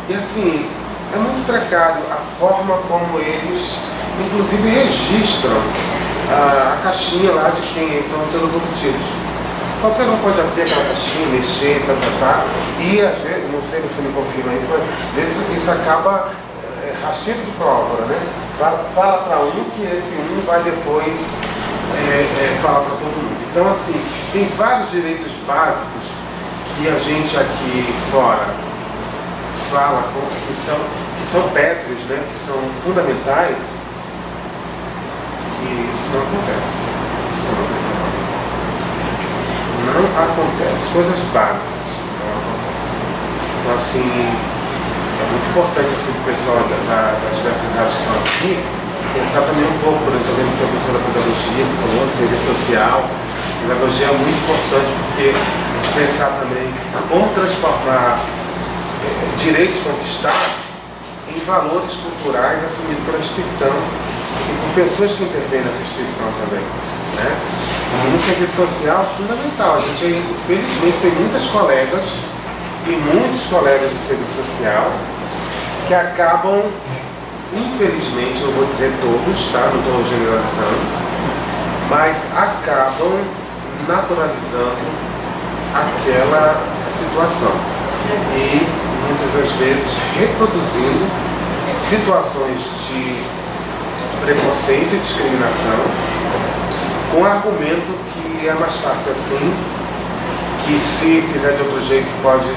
E assim, é muito precário a forma como eles, inclusive, registram a caixinha lá de quem são sendo positivos. Qualquer um pode abrir aquela caixinha, mexer, e às vezes, não sei se você me confirma isso, mas às vezes isso acaba rastreando de pólvora, né? Fala para um que esse um vai depois falar para todo mundo. Então, assim, tem vários direitos básicos que a gente aqui fora fala que são pétreos, né? Que são fundamentais, e isso não acontece. Não acontece. Coisas básicas não acontecem. Então, assim, é muito importante assim, o pessoal das diversas áreas que estão aqui pensar também um pouco, por exemplo, que a pessoa da pedagogia, que falou, de rede social. A pedagogia é muito importante porque a gente pensar também como transformar direitos conquistados em valores culturais assumidos pela instituição e por pessoas que intervêm nessa instituição também, né? No serviço social é fundamental. A gente, infelizmente, tem muitas colegas e muitos colegas do serviço social que acabam, infelizmente, não vou dizer todos, tá? Não estou generalizando, mas acabam naturalizando aquela situação e muitas das vezes reproduzindo situações de preconceito e discriminação com o argumento que é mais fácil assim, que se fizer de outro jeito pode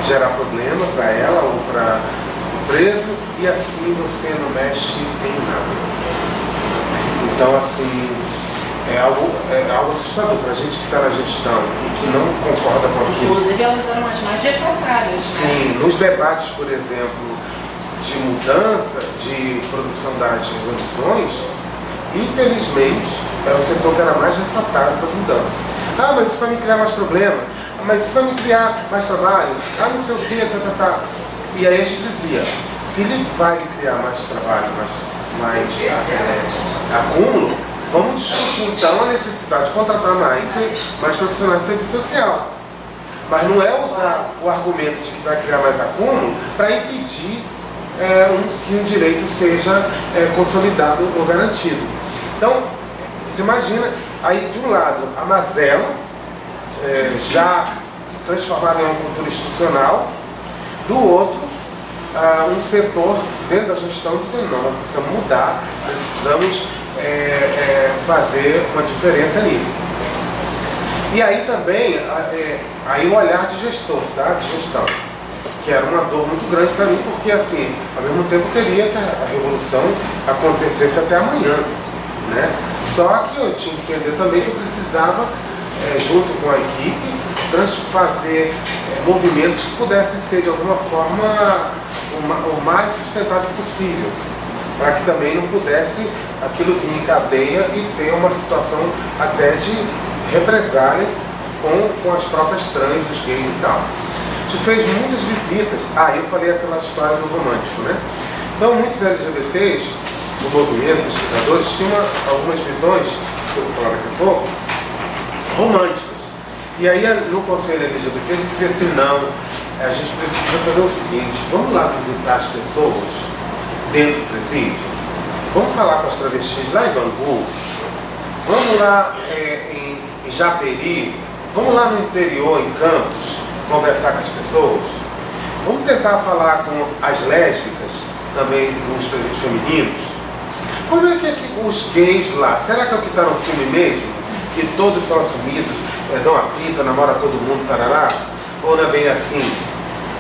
gerar problema para ela ou para o preso, e assim você não mexe em nada. Então, assim, é algo assustador para a gente que está na gestão e que não concorda com aquilo. Inclusive, elas eram as mais recordadas. Sim, nos debates, por exemplo, de mudança, de produção das resoluções, infelizmente, era o setor que era mais refratário para as mudanças. Ah, mas isso vai me criar mais problema. Mas isso vai me criar mais trabalho. Ah, não sei o quê, tá. E aí a gente dizia, se ele vai criar mais trabalho, mais acúmulo, vamos discutir então a necessidade de contratar mais profissionais de serviço social. Mas não é usar o argumento de que vai criar mais acúmulo para impedir que um direito seja consolidado ou garantido. Então, você imagina, aí de um lado a mazela, já transformada em uma cultura institucional, do outro, um setor dentro da gestão dizendo, não, nós precisamos mudar, precisamos fazer uma diferença nisso. E aí também, aí o olhar de gestor, tá? De gestão, que era uma dor muito grande para mim, porque assim, ao mesmo tempo eu queria que a revolução acontecesse até amanhã, né? Só que eu tinha que entender também que eu precisava, junto com a equipe, fazer movimentos que pudessem ser de alguma forma o mais sustentável possível, para que também não pudesse aquilo vir em cadeia e ter uma situação até de represália com as próprias trans, os gays e tal. A gente fez muitas visitas. Eu falei aquela história do romântico, né? Então, muitos LGBTs, do movimento, pesquisadores, tinham algumas visões, que eu vou falar daqui a pouco, românticas. E aí, no Conselho LGBT, a gente dizia assim, não, a gente precisa fazer o seguinte, vamos lá visitar as pessoas dentro do presídio, vamos falar com as travestis lá em Bangu, vamos lá em Japeri, vamos lá no interior, em Campos, conversar com as pessoas, vamos tentar falar com as lésbicas, também nos presídios femininos. Como é que os gays lá, será que é o que está no filme mesmo? Que todos são assumidos, dão a pinta, namora todo mundo, tarará? Ou não é bem assim?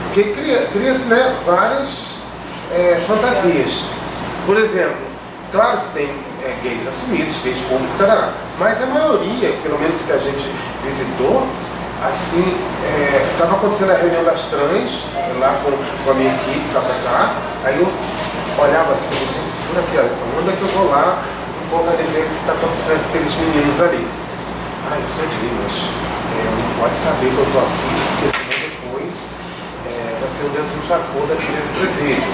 Porque cria-se, né, várias fantasias. Por exemplo, claro que tem gays assumidos, gays públicos, tarará, mas a maioria, pelo menos que a gente visitou, assim, estava acontecendo a reunião das trans, lá com a minha equipe, aí eu olhava assim, gente, por aqui, olha, onde é que eu vou lá um pouco ali ver o que está acontecendo com aqueles meninos ali. Ah, eu sei ali, mas não pode saber que eu estou aqui, porque senão depois vai ser um Deus nos acorda aqui dentro do presídio.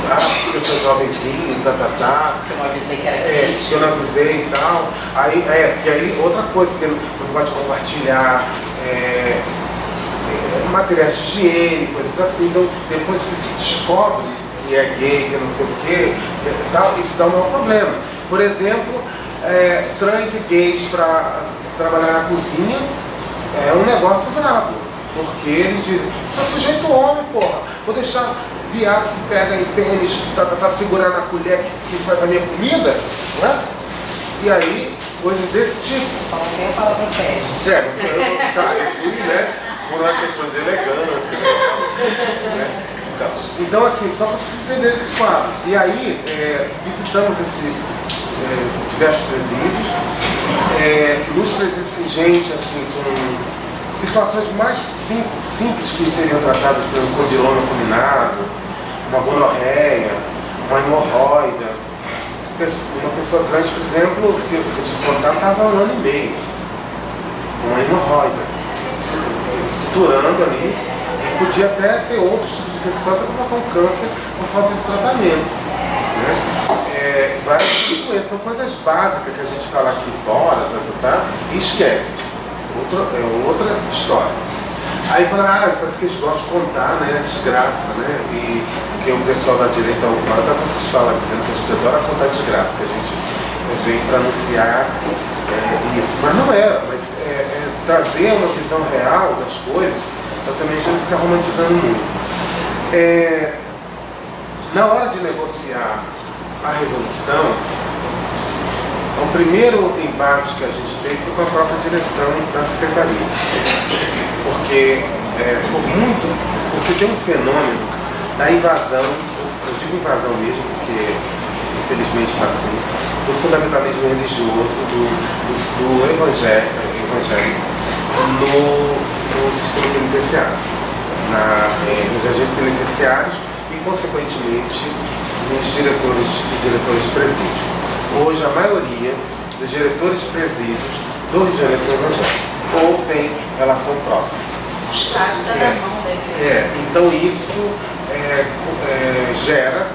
Porque eu sou jovenzinho, que eu não avisei que era que eu não avisei e tal. E aí outra coisa, que não pode compartilhar materiais de higiene, coisas assim. Então, depois que se descobre que é gay, que é não sei o quê, isso dá um maior problema. Por exemplo, trans e gays para trabalhar na cozinha é um negócio brabo. Porque eles dizem, sou sujeito homem, porra, vou deixar viado que pega em pênis pra segurar na colher que faz a minha comida, né? E aí, coisas desse tipo. Só não tem a palavra pé. Eu fui, né? Por uma questão de elegância. Né? Então, assim, só para vocês entenderem esse quadro. E aí, visitamos diversos presídios. Nos presídios, gente, assim, com situações mais simples que seriam tratadas por um codiloma combinado, uma gonorreia, uma hemorroida. Uma pessoa trans, por exemplo, que eu te contar, estava há 1 ano e meio, com uma hemorroida, suturando ali, e podia até ter outros tipos de infecção, até provocar um câncer por falta de tratamento. Né? Várias doenças, são coisas básicas que a gente fala aqui fora, e esquece. Outra história. Aí fala, parece que eles gostam de contar, né, a desgraça, né, e porque o pessoal da direita, agora vocês falam dizendo que a gente adora contar desgraça, que a gente veio para anunciar isso, mas não mas trazer uma visão real das coisas, então também a gente fica romantizando muito. Na hora de negociar a resolução, o primeiro embate que a gente teve foi com a própria direção da Secretaria. Porque tem um fenômeno da invasão, eu digo invasão mesmo, porque infelizmente está assim, do fundamentalismo religioso, do evangelho no sistema penitenciário, nos agentes penitenciários e, consequentemente, nos diretores e diretores de presídio. Hoje, a maioria dos diretores de presídios do Rio de Janeiro são evangélicos, ou tem relação próxima. O Estado está na mão dele. Então, isso gera,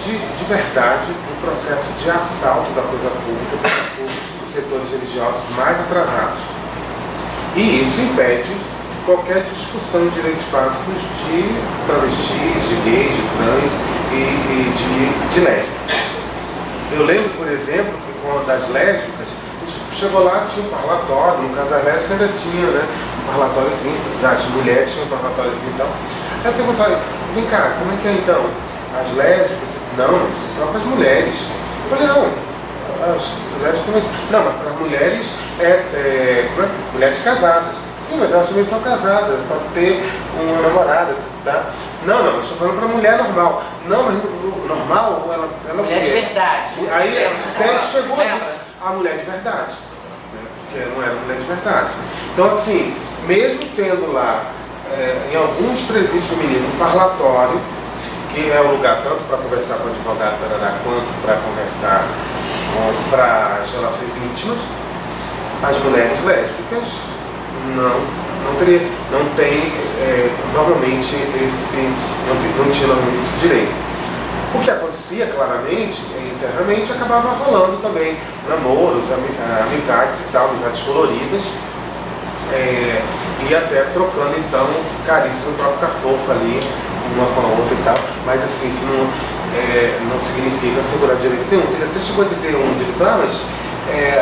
de verdade, um processo de assalto da coisa pública por setores religiosos mais atrasados. E isso impede qualquer discussão de direitos básicos de travestis, de gays, de trans e de lésbicas. Eu lembro, por exemplo, que com a das lésbicas, chegou lá, tinha um parlatório, no caso das lésbicas ainda tinha, né, um parlatório, das mulheres tinha um parlatório e tal. Aí eu perguntava, vem cá, como é que é então? As lésbicas? Não, isso é só para as mulheres. Eu falei, não, as mulheres também. Não, mas para as mulheres mulheres casadas. Sim, mas elas também são casadas, pode ter uma namorada, tá? Não, mas estou falando para mulher normal. Não, mas normal, ela mulher de verdade. Aí até chegou a mulher de verdade, né? Porque não era mulher de verdade. Então, assim, mesmo tendo lá, em alguns presídios femininos, um parlatório, que é o lugar tanto para conversar com o advogado quanto para conversar para as relações íntimas, as mulheres lésbicas não tem normalmente não tinha normalmente esse direito. O que acontecia claramente, internamente, acabava rolando também namoros, amizades e tal, amizades coloridas, e até trocando então carícia no próprio cafofo ali, uma com a outra e tal, mas assim, isso não significa segurar direito nenhum. Ele até chegou a dizer mas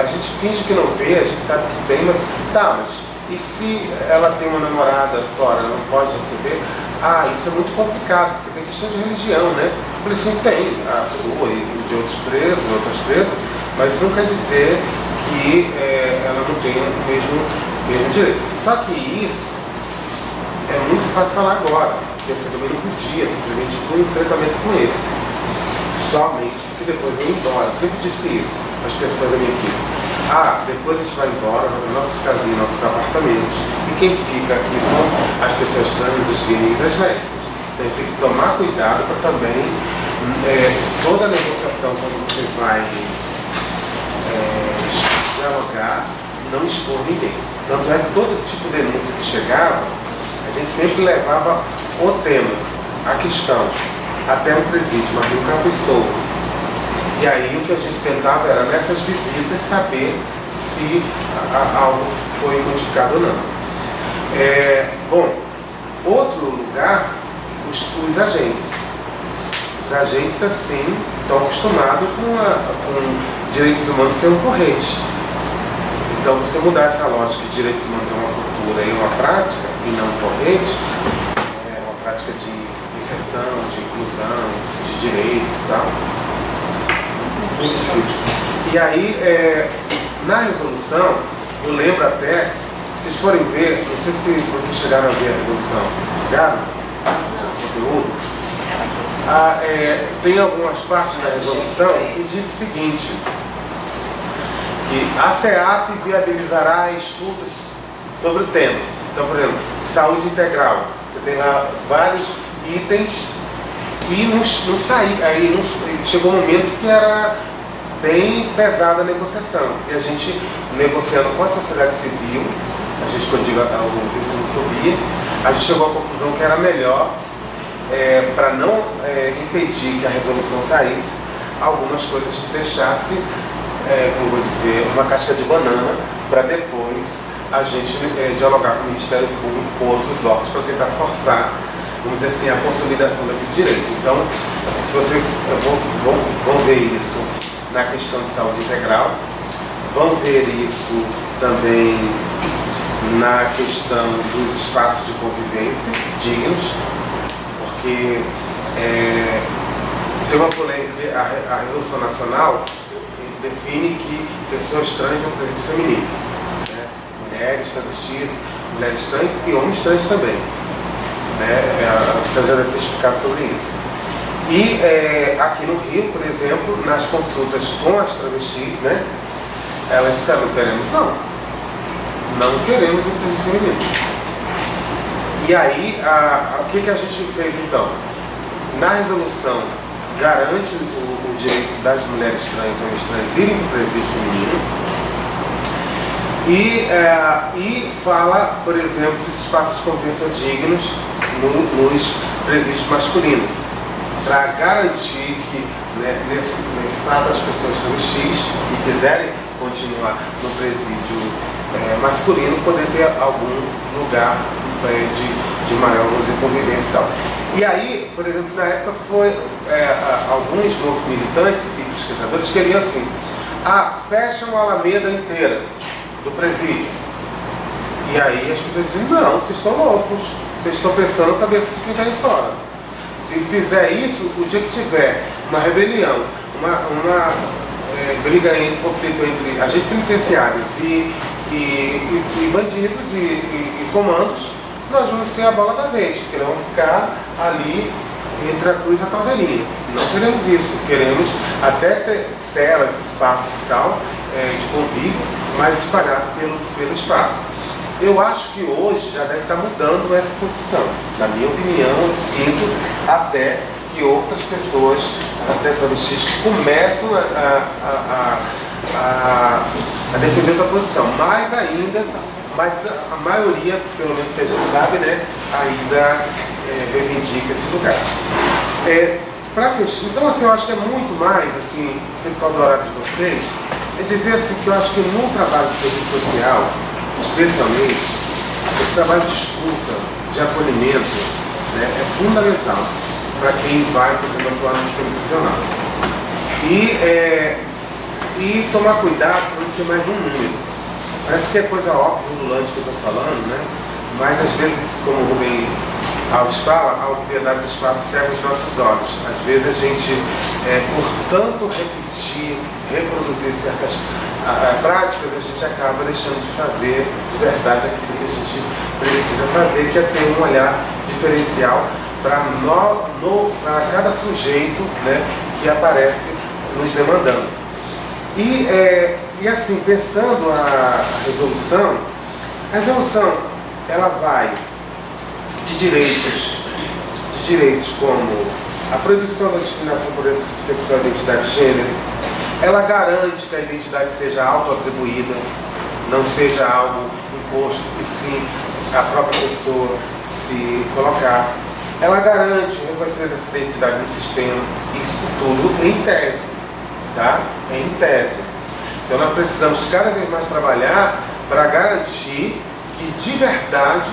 a gente finge que não vê, a gente sabe que tem, mas e se ela tem uma namorada fora, ela não pode receber? Isso é muito complicado, porque tem questão de religião, né? Por isso tem a sua e de outros presos, outras presas, mas isso não quer dizer que ela não tenha o mesmo direito. Só que isso é muito fácil falar agora, porque você também não podia simplesmente ir um enfrentamento com ele. Somente porque depois eu ia embora. Eu sempre disse isso às pessoas da minha equipe. Depois a gente vai embora, vai para nossas casinhas, nossos apartamentos. E quem fica aqui são as pessoas trans, os gays, as lésbicas. Então tem que tomar cuidado para também toda negociação, quando você vai dialogar, não expor ninguém. Tanto é que todo tipo de denúncia que chegava, a gente sempre levava o tema, a questão, até o presídio, mas nunca a pessoa. E aí o que a gente tentava era, nessas visitas, saber se algo foi modificado ou não. Bom, outro lugar, os agentes. Os agentes, assim, estão acostumados com direitos humanos ser um corrente. Então, você mudar essa lógica de direitos humanos é uma cultura e uma prática, e não um corrente, é uma prática de inserção, de inclusão, de direitos e tal. Muito difícil. E aí, na resolução, eu lembro até, se vocês forem ver, não sei se vocês chegaram a ver a resolução, chegaram? O conteúdo? Tem algumas partes da resolução que diz o seguinte, que a CEAP viabilizará estudos sobre o tema. Então, por exemplo, saúde integral. Você tem lá vários itens e não saía. Aí chegou um momento que era bem pesada a negociação. E a gente, negociando com a sociedade civil, a gente, quando digo o xenofobia, a gente chegou à conclusão que era melhor, para não impedir que a resolução saísse, algumas coisas deixasse, como vou dizer, uma casca de banana, para depois a gente dialogar com o Ministério Público, com outros órgãos, para tentar forçar, vamos dizer assim, a consolidação daquele direito. Então, se você vão ver isso na questão de saúde integral, vão ver isso também na questão dos espaços de convivência dignos, porque tem uma polêmica, a Resolução Nacional define que pessoas trans é um presídio feminino, né? Mulheres, travestis, mulheres trans e homens trans também. Você já deve ter explicado sobre isso. E aqui no Rio, por exemplo, nas consultas com as travestis, né, elas disseram, não queremos um presídio feminino. E aí, o que a gente fez então? Na resolução, garante o direito das mulheres trans e homens trans irem para o presídio feminino e fala, por exemplo, de espaços de convivência dignos nos presídios masculinos, para garantir que, né, nesse caso das pessoas travestis que quiserem continuar no presídio masculino, poder ter algum lugar de maior, vamos dizer, convivência e tal. E aí, por exemplo, na época foi alguns grupos militantes e pesquisadores queriam assim, fecham a Alameda inteira do presídio. E aí as pessoas diziam, não, vocês estão loucos, vocês estão pensando na cabeça de quem está aí fora. Se fizer isso, o dia que tiver uma rebelião, uma briga, conflito entre agentes penitenciários e bandidos e comandos, nós vamos ser a bola da vez, porque não vamos ficar ali entre a cruz e a caldeirinha. Não queremos isso, queremos até ter celas, espaços e tal, de convívio, mas espalhado pelo espaço. Eu acho que hoje já deve estar mudando essa posição. Na minha opinião, eu sinto até que outras pessoas, até travestis, começam a defender outra posição. Mas a maioria, pelo menos que a gente sabe, né, ainda reivindica esse lugar. Para fechar, então assim, eu acho que é muito mais, assim, sempre que eu horário de vocês, dizer assim que eu acho que no trabalho de serviço social, especialmente, esse trabalho de escuta, de acolhimento, né, é fundamental para quem vai tentando atuar no sistema prisional. E tomar cuidado para não ser mais um número. Parece que é coisa óbvia, ululante que eu estou falando, né? Mas às vezes, como o Rubem Alves fala, a obviedade dos fatos cega os nossos olhos. Às vezes a gente, por tanto repetir, reproduzir certas práticas, a gente acaba deixando de fazer de verdade aquilo que a gente precisa fazer, que é ter um olhar diferencial para cada sujeito, né, que aparece nos demandando. E assim, pensando a resolução ela vai de direitos como A proibição da discriminação por sexual e identidade de gênero, ela garante que a identidade seja auto-atribuída, não seja algo imposto, e sim a própria pessoa se colocar. Ela garante o reconhecimento dessa identidade no sistema, isso tudo em tese, tá? Em tese. Então nós precisamos cada vez mais trabalhar para garantir que de verdade,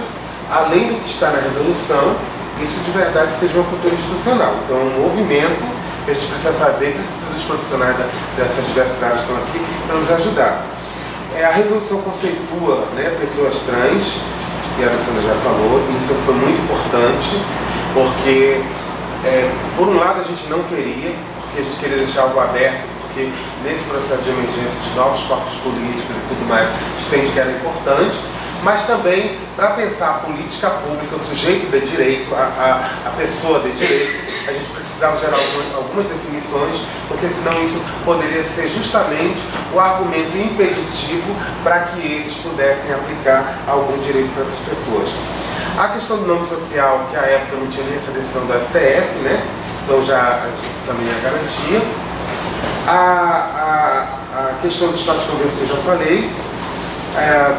além do que está na resolução, isso de verdade seja uma cultura institucional. Então é um movimento que a gente precisa fazer, precisa dos profissionais dessas diversidades que estão aqui para nos ajudar. A resolução conceitua, né, pessoas trans, que a Alessandra já falou, e isso foi muito importante, porque por um lado a gente não queria, porque a gente queria deixar algo aberto, porque nesse processo de emergência de novos corpos políticos e tudo mais, a gente entende que era importante, mas também para pensar a política pública, o sujeito de direito, a pessoa de direito, a gente precisava gerar algumas definições, porque senão isso poderia ser justamente o argumento impeditivo para que eles pudessem aplicar algum direito para essas pessoas. A questão do nome social, que à época não tinha nem essa decisão do STF, né? Então já também é garantia. A questão dos espaços de convivência que eu já falei.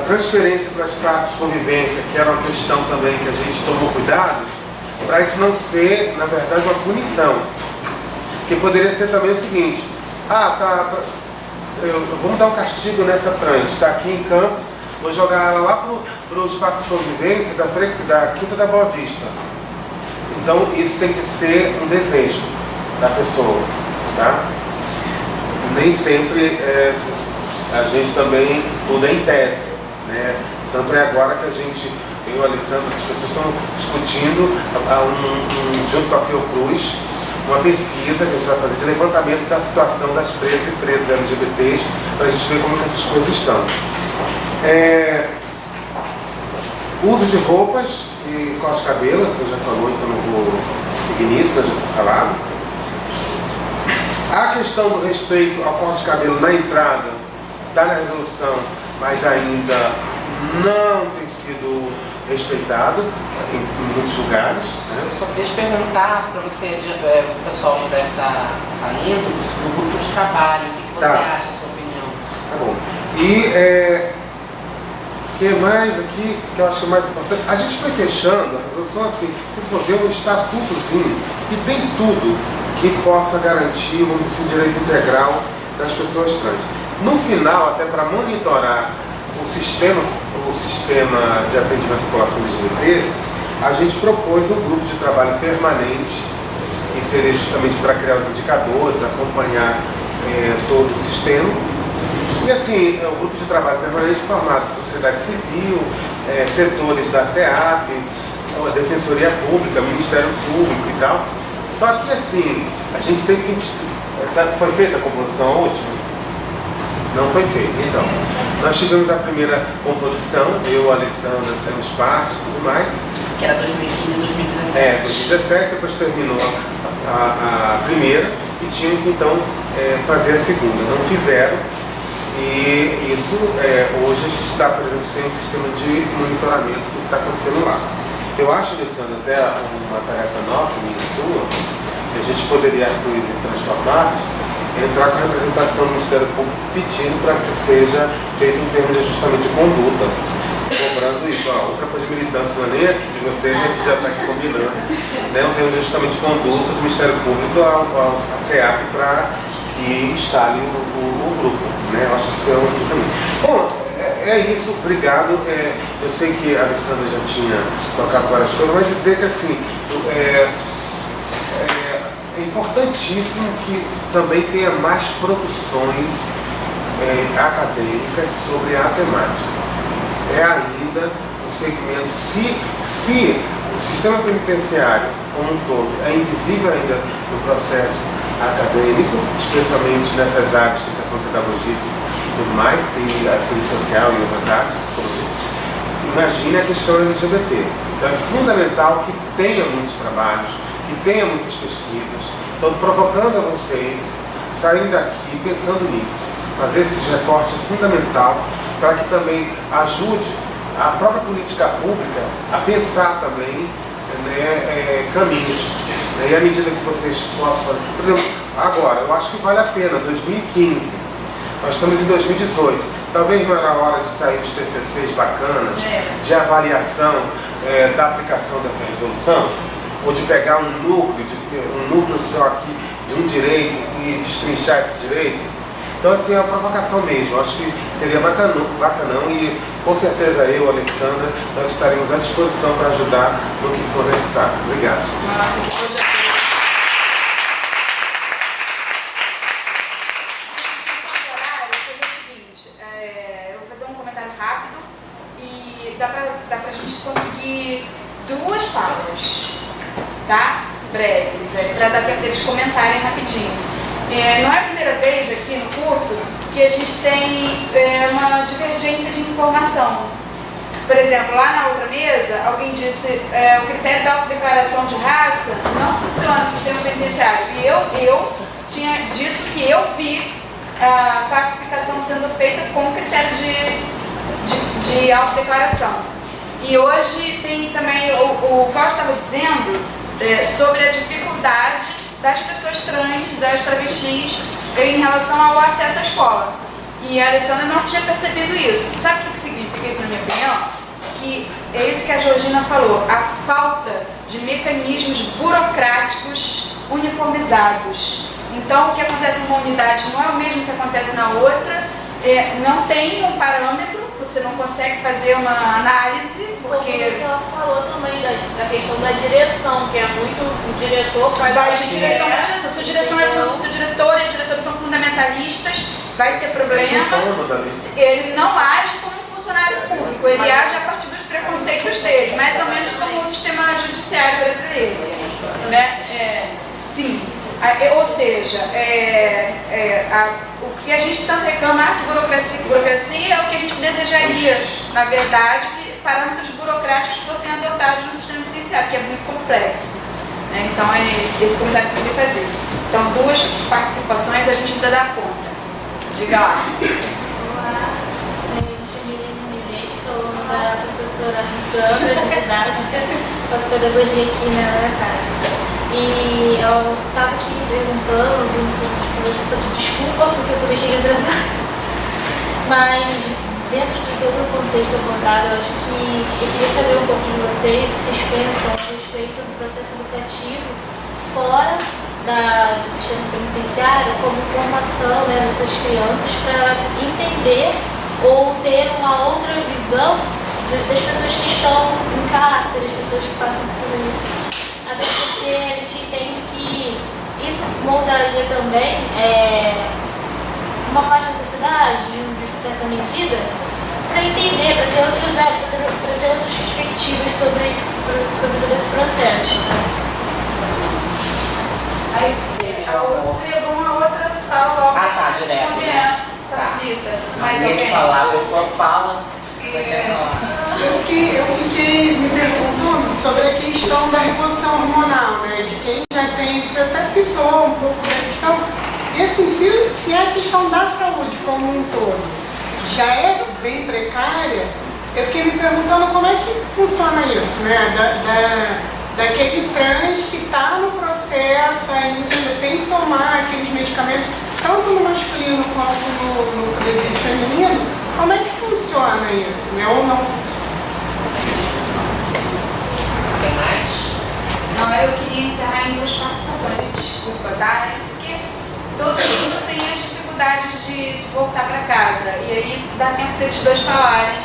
Transferência para espaços de convivência, que era uma questão também que a gente tomou cuidado, para isso não ser, na verdade, uma punição. Que poderia ser também o seguinte: vamos dar um castigo nessa trans, está aqui em Campos, vou jogar ela lá para o espaço de convivência da Quinta da Boa Vista. Então isso tem que ser um desejo da pessoa, tá? Nem sempre a gente também muda em tese, né? Tanto é agora que a gente, eu e o Alessandro, as pessoas estão discutindo junto com a Fiocruz, uma pesquisa que a gente vai fazer de levantamento da situação das presas e presos LGBTs, para a gente ver como que essas coisas estão. Uso de roupas e corte de cabelo, você já falou, então não vou seguir nisso, mas já foi falado. A questão do respeito ao corte de cabelo na entrada está na resolução, mas ainda não tem sido respeitado em muitos lugares. Né? Eu só queria te perguntar para você, o pessoal já deve estar saindo, no grupo de trabalho, o que você acha, a sua opinião? Tá bom. E o que mais aqui, que eu acho que é mais importante, a gente foi fechando a resolução assim, se for ver um estatutozinho que tem tudo que possa garantir um direito integral das pessoas trans. No final, até para monitorar o sistema de atendimento à população LGBT, a gente propôs um grupo de trabalho permanente, que seria justamente para criar os indicadores, acompanhar todo o sistema. E assim, é um grupo de trabalho permanente formado por sociedade civil, setores da SEAP, a Defensoria Pública, Ministério Público e tal. Só que assim, a gente tem foi feita a composição última? Não foi feita. Então, nós tivemos a primeira composição, eu, a Alessandra, temos parte e tudo mais. Que era 2015 e 2017. 2017, depois terminou a primeira e tinham que então fazer a segunda. Não fizeram. E isso, hoje a gente está, por exemplo, sem um sistema de monitoramento do que está acontecendo lá. Eu acho, Alessandra, até uma tarefa nossa, minha e sua, que a gente poderia incluir e transformar, entrar com a representação do Ministério Público pedindo para que seja feito um termo de ajustamento de conduta, cobrando isso. Outra coisa de militância não é nem aqui de vocês, a gente já está aqui combinando, né? Um termo de ajustamento de conduta do Ministério Público à SEAP para que instale o grupo, né? Eu acho que isso é um caminho. Bom, é isso, obrigado. Eu sei que a Alessandra já tinha tocado várias coisas, mas dizer que assim, é importantíssimo que também tenha mais produções acadêmicas sobre a temática. Ainda um segmento, se o sistema penitenciário como um todo é invisível ainda no processo acadêmico, especialmente nessas áreas que está falando pedagogia e tudo mais, tem a ciência social e outras áreas, psicologia. Imagine a questão LGBT. Então é fundamental que tenha muitos trabalhos, que tenha muitas pesquisas. Então, provocando a vocês, saindo daqui pensando nisso, fazer esse recorte é fundamental para que também ajude a própria política pública a pensar também né, caminhos. Né, e à medida que vocês possam, por exemplo, agora, eu acho que vale a pena, 2015, nós estamos em 2018, talvez não era a hora de sair os TCCs bacanas, de avaliação da aplicação dessa resolução, ou de pegar um núcleo só aqui de um direito e destrinchar esse direito. Então, assim, é uma provocação mesmo. Acho que seria bacanão e, com certeza, eu, Alessandra, nós estaremos à disposição para ajudar no que for necessário. Obrigado. Nossa, que projeto. Eu vou fazer um comentário rápido e dá pra gente conseguir 2 falas, tá? Breves, para dar tempo eles comentarem rapidinho. Não é a primeira vez aqui no curso que a gente tem uma divergência de informação. Por exemplo, lá na outra mesa, alguém disse o critério da autodeclaração de raça não funciona no sistema penitenciário. E eu tinha dito que eu vi a classificação sendo feita com critério de autodeclaração. E hoje tem também, o Cláudio estava dizendo sobre a dificuldade das pessoas trans, das travestis, em relação ao acesso à escola. E a Alessandra não tinha percebido isso. Sabe o que significa isso, na minha opinião? Que é isso que a Georgina falou, a falta de mecanismos burocráticos uniformizados. Então, o que acontece numa unidade não é o mesmo que acontece na outra, não tem um parâmetro, você não consegue fazer uma análise, porque... Ela falou também da questão da direção, que é muito o diretor... Mas a direção é direção. Se o diretor e a diretora são fundamentalistas, vai ter problema. Ele não age como um funcionário público, ele age a partir dos preconceitos dele, mais ou menos como o sistema judiciário brasileiro. Né? Sim. Ou seja, o que a gente tanto reclama que burocracia é o que a gente desejaria, na verdade, que parâmetros burocráticos fossem adotados no sistema penitenciário, que é muito complexo. Né? Então é esse comentário que eu queria fazer. Então 2 participações a gente ainda dá conta. Diga lá. Olá, eu me chamo sou aluna da professora Sandra de didática, faço pedagogia aqui na UFCM. E eu estava aqui me perguntando, desculpa porque eu também cheguei atrasada, mas dentro de todo o contexto abordado, eu acho que eu queria saber um pouco de vocês, o que vocês pensam a respeito do processo educativo fora do sistema penitenciário, como formação, né, dessas crianças para entender ou ter uma outra visão das pessoas que estão em cárcere, das pessoas que passam por isso. Até porque a gente entende que isso moldaria também uma parte da sociedade, de certa medida, para entender, para ter outros olhos, para ter outras perspectivas sobre todo esse processo. Aí seria uma outra fala logo. Ah, tá, direto. Facilita. Mas ia te falar, a pessoa fala. Eu fiquei me perguntando sobre a questão da reposição hormonal, né? De quem já tem, você até citou um pouco da questão, e assim, se a questão da saúde como um todo já é bem precária, eu fiquei me perguntando como é que funciona isso, né? Daquele trans que está no processo ainda, tem que tomar aqueles medicamentos, tanto no masculino quanto no presídio feminino. Como é que funciona isso, né? Ou não funciona? Tem mais? Não, eu queria encerrar em 2 participações. Desculpa, tá? Porque todo mundo tem as dificuldades de voltar para casa. E aí dá tempo deles 2 falarem.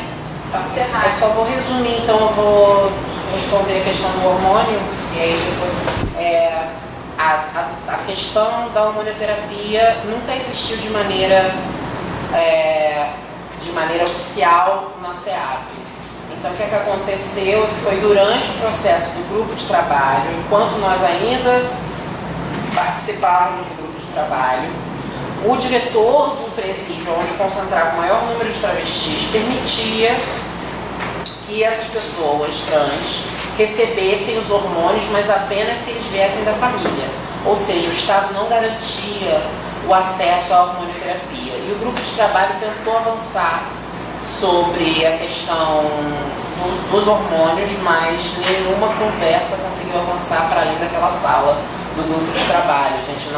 Tá. Encerrar. Eu só vou resumir, então eu vou responder a questão do hormônio. E aí depois. A questão da hormonioterapia nunca existiu de maneira oficial na SEAP. Então, o que aconteceu foi durante o processo do grupo de trabalho, enquanto nós ainda participávamos do grupo de trabalho, o diretor do presídio, onde concentrava o maior número de travestis, permitia que essas pessoas trans recebessem os hormônios, mas apenas se eles viessem da família. Ou seja, o Estado não garantia o acesso à hormonioterapia. E o grupo de trabalho tentou avançar sobre a questão dos hormônios, mas nenhuma conversa conseguiu avançar para além daquela sala do grupo de trabalho. A gente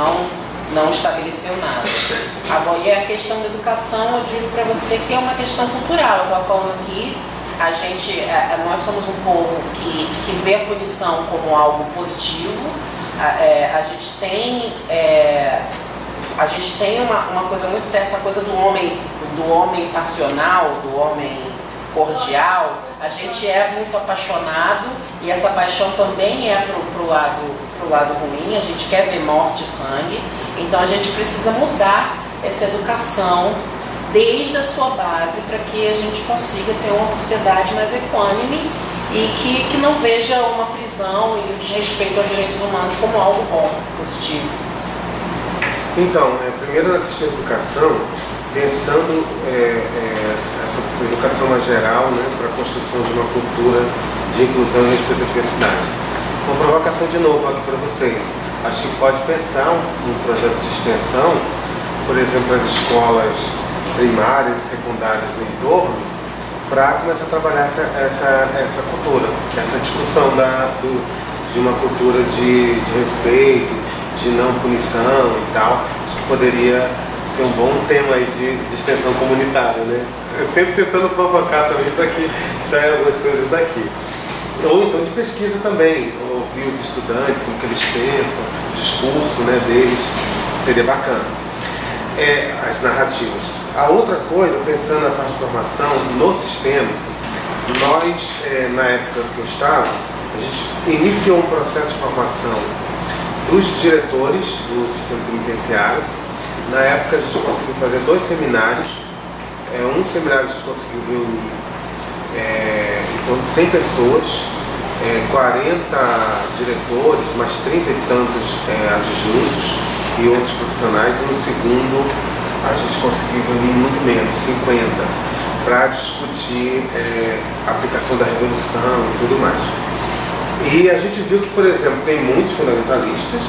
não estabeleceu nada. Agora, e a questão da educação, eu digo para você que é uma questão cultural. Eu estava falando aqui, nós somos um povo que vê a punição como algo positivo. A gente tem uma coisa muito séria, essa coisa do homem passional, do homem cordial. A gente é muito apaixonado e essa paixão também é pro lado ruim. A gente quer ver morte e sangue. Então a gente precisa mudar essa educação desde a sua base para que a gente consiga ter uma sociedade mais equânime e que não veja uma prisão e o desrespeito aos direitos humanos como algo bom, positivo. Então, primeiro na questão da educação, pensando essa educação mais geral, né, para a construção de uma cultura de inclusão e respeito à diversidade. Uma provocação de novo aqui para vocês. Acho que pode pensar um projeto de extensão, por exemplo, as escolas primárias e secundárias do entorno, para começar a trabalhar essa cultura, essa discussão de uma cultura de respeito, de não punição e tal. Acho que poderia ser um bom tema aí de extensão comunitária, né? Eu sempre tentando provocar também para que saiam algumas coisas daqui. Ou então de pesquisa também, ouvir os estudantes, como que eles pensam, o discurso, né, deles, seria bacana. As narrativas. A outra coisa, pensando na transformação no sistema, nós, na época que eu estava, a gente iniciou um processo de formação dos diretores do sistema penitenciário. Na época a gente conseguiu fazer 2 seminários. Um seminário a gente conseguiu reunir em torno de 100 pessoas, 40 diretores, mais 30 e tantos adjuntos e outros profissionais, e no segundo a gente conseguiu reunir muito menos, 50, para discutir a aplicação da Revolução e tudo mais. E a gente viu que, por exemplo, tem muitos fundamentalistas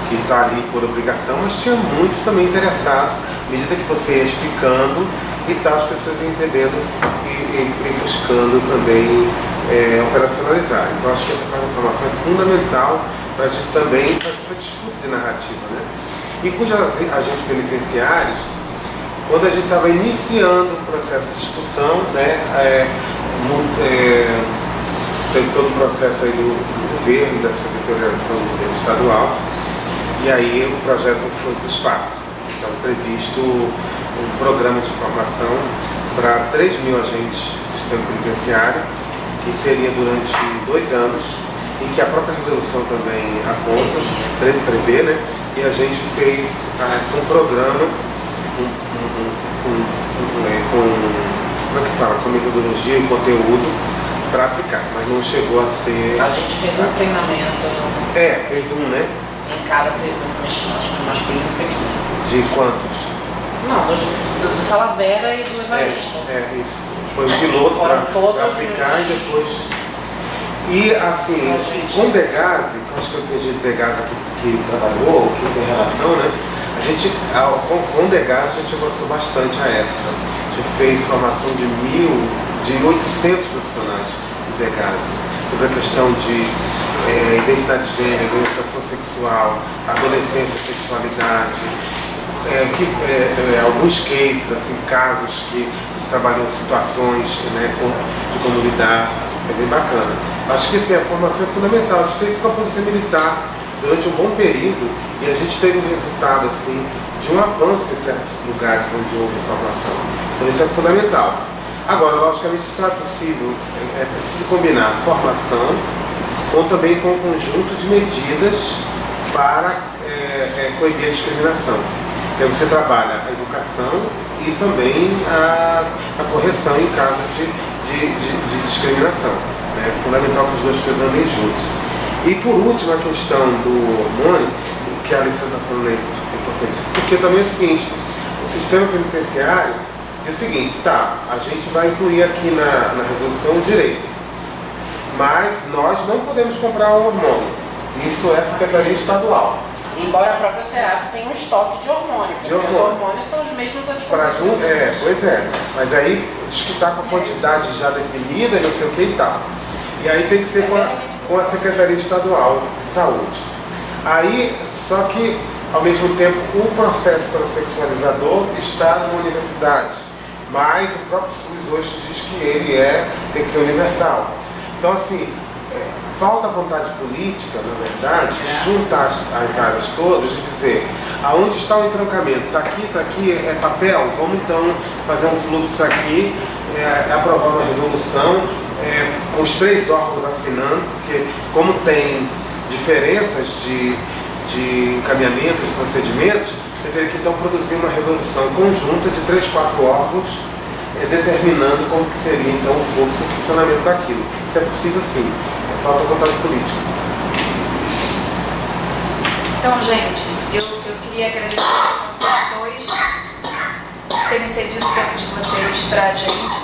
que estão ali por obrigação, mas tinha muitos também interessados, à medida que você ia explicando e tal, as pessoas iam entendendo e buscando também operacionalizar. Então acho que essa transformação é fundamental para a gente também fazer essa disputa de narrativa, né? E com os agentes penitenciários, quando a gente estava iniciando o processo de discussão, né, teve todo o processo aí do governo, da secretariação do governo estadual, e aí o projeto foi para o espaço. Então previsto um programa de formação para 3.000 agentes do sistema penitenciário, que seria durante 2 anos, em que a própria resolução também aponta, prevê, né? E a gente fez um programa com metodologia e conteúdo para aplicar, mas não chegou a ser... A gente fez um treinamento. Fez um, né? Em cada masculino e feminino. De quantos? Não, do Talavera e do Evaristo. Isso. Foi um piloto para aplicar e depois... E assim, com o Degaze, acho que eu tenho gente de Degaze aqui que trabalhou, que tem relação, né? Com o Degaze a gente avançou bastante à época. A gente fez formação de 800 profissionais de Degaze, sobre a questão de identidade de gênero, orientação sexual, adolescência, sexualidade, alguns cases, assim, casos que eles trabalham situações, né, de como lidar, é bem bacana. Acho que assim, a formação é fundamental. A gente fez isso com a Polícia Militar durante um bom período e a gente teve um resultado assim, de um avanço em certos lugares onde houve formação. Então isso é fundamental. Agora, logicamente, isso não é possível, é preciso combinar formação também com um conjunto de medidas para coibir a discriminação. Então você trabalha a educação e também a correção em caso de discriminação. É fundamental que as duas coisas andem juntas. E por último, a questão do hormônio, que a Alessandra está falando aí, é importante, porque também é o seguinte, o sistema penitenciário diz o seguinte, a gente vai incluir aqui na resolução o direito, mas nós não podemos comprar o hormônio. Isso é a Secretaria Estadual. Embora a própria SEAP tenha um estoque de hormônio, porque os hormônios são os mesmos anticoncepcionais. Pois é. Mas aí diz que está com a quantidade já definida e não sei o que e tal. E aí tem que ser com a Secretaria Estadual de Saúde. Aí, só que, ao mesmo tempo, o processo transexualizador está numa universidade. Mas o próprio SUS hoje diz que ele tem que ser universal. Então, assim, falta vontade política, na verdade, de juntar as áreas todas e dizer aonde está o entroncamento. Está aqui, é papel? Vamos então fazer um fluxo aqui, aprovar uma resolução, com os 3 órgãos assinando, porque como tem diferenças de encaminhamento, de procedimentos, você teria que então produzir uma resolução conjunta de 3, 4 órgãos, determinando como que seria então o fluxo e o funcionamento daquilo. Isso é possível sim, falta vontade política. Então, gente, eu queria agradecer a vocês dois por terem cedido o tempo de vocês pra gente,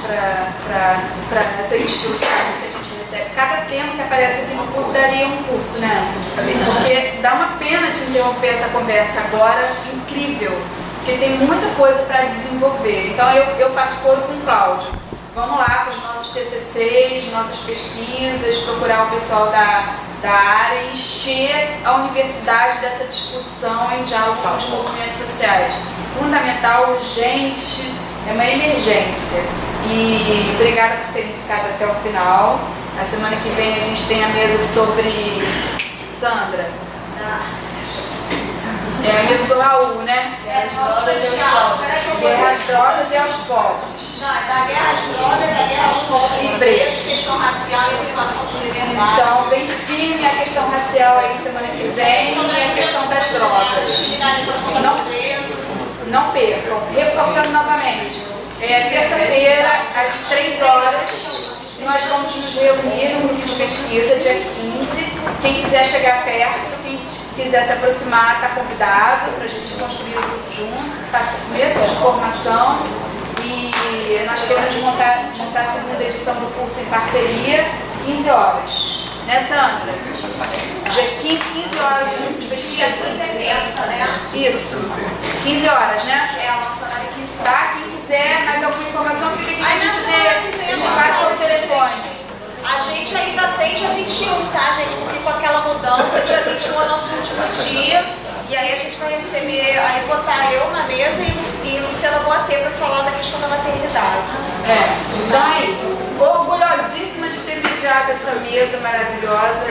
pra essa instrução que a gente recebe. Cada tema que aparece aqui no curso daria um curso, né? Porque dá uma pena de interromper essa conversa agora, incrível, porque tem muita coisa para desenvolver. Então eu faço coro com o Cláudio. Vamos lá com os nossos TCCs, nossas pesquisas, procurar o pessoal da área e encher a universidade dessa discussão em diálogo com os movimentos sociais. Fundamental, urgente, é uma emergência. E obrigada por terem ficado até o final. A semana que vem a gente tem a mesa sobre... Sandra? É a mesa do Raul, né? Guerra às drogas e aos povos. Não, é da guerra às drogas, da guerra aos povos E e pretos. questão racial e privação de liberdade. Então, vem firme a questão racial aí semana que vem e a questão das drogas. Criminalização da pobreza. Não percam. Reforçando novamente. Terça-feira, às 3 horas, nós vamos nos reunir no grupo de pesquisa, dia 15. Quem quiser chegar perto, quem quiser se aproximar, está convidado para a gente construir o grupo junto. Está com começo de formação e nós queremos montar a segunda edição do curso em parceria, 15 horas. Né, Sandra? Dia 15 horas no grupo de pesquisa. É terça, né? Isso. 15 horas, né? É, a nossa horário é 15 horas. Tá? Quem quiser mais alguma informação, fica aqui Aí pra gente nessa ver. hora que vem, A gente passa o telefone. A gente ainda tem dia 21, tá, gente? Porque com aquela mudança, dia 21 é nosso último dia. E aí a gente vai receber, aí votar eu na mesa e Luciana Boatê para falar da questão da maternidade. Então é isso. Orgulhosíssima de ter mediado essa mesa maravilhosa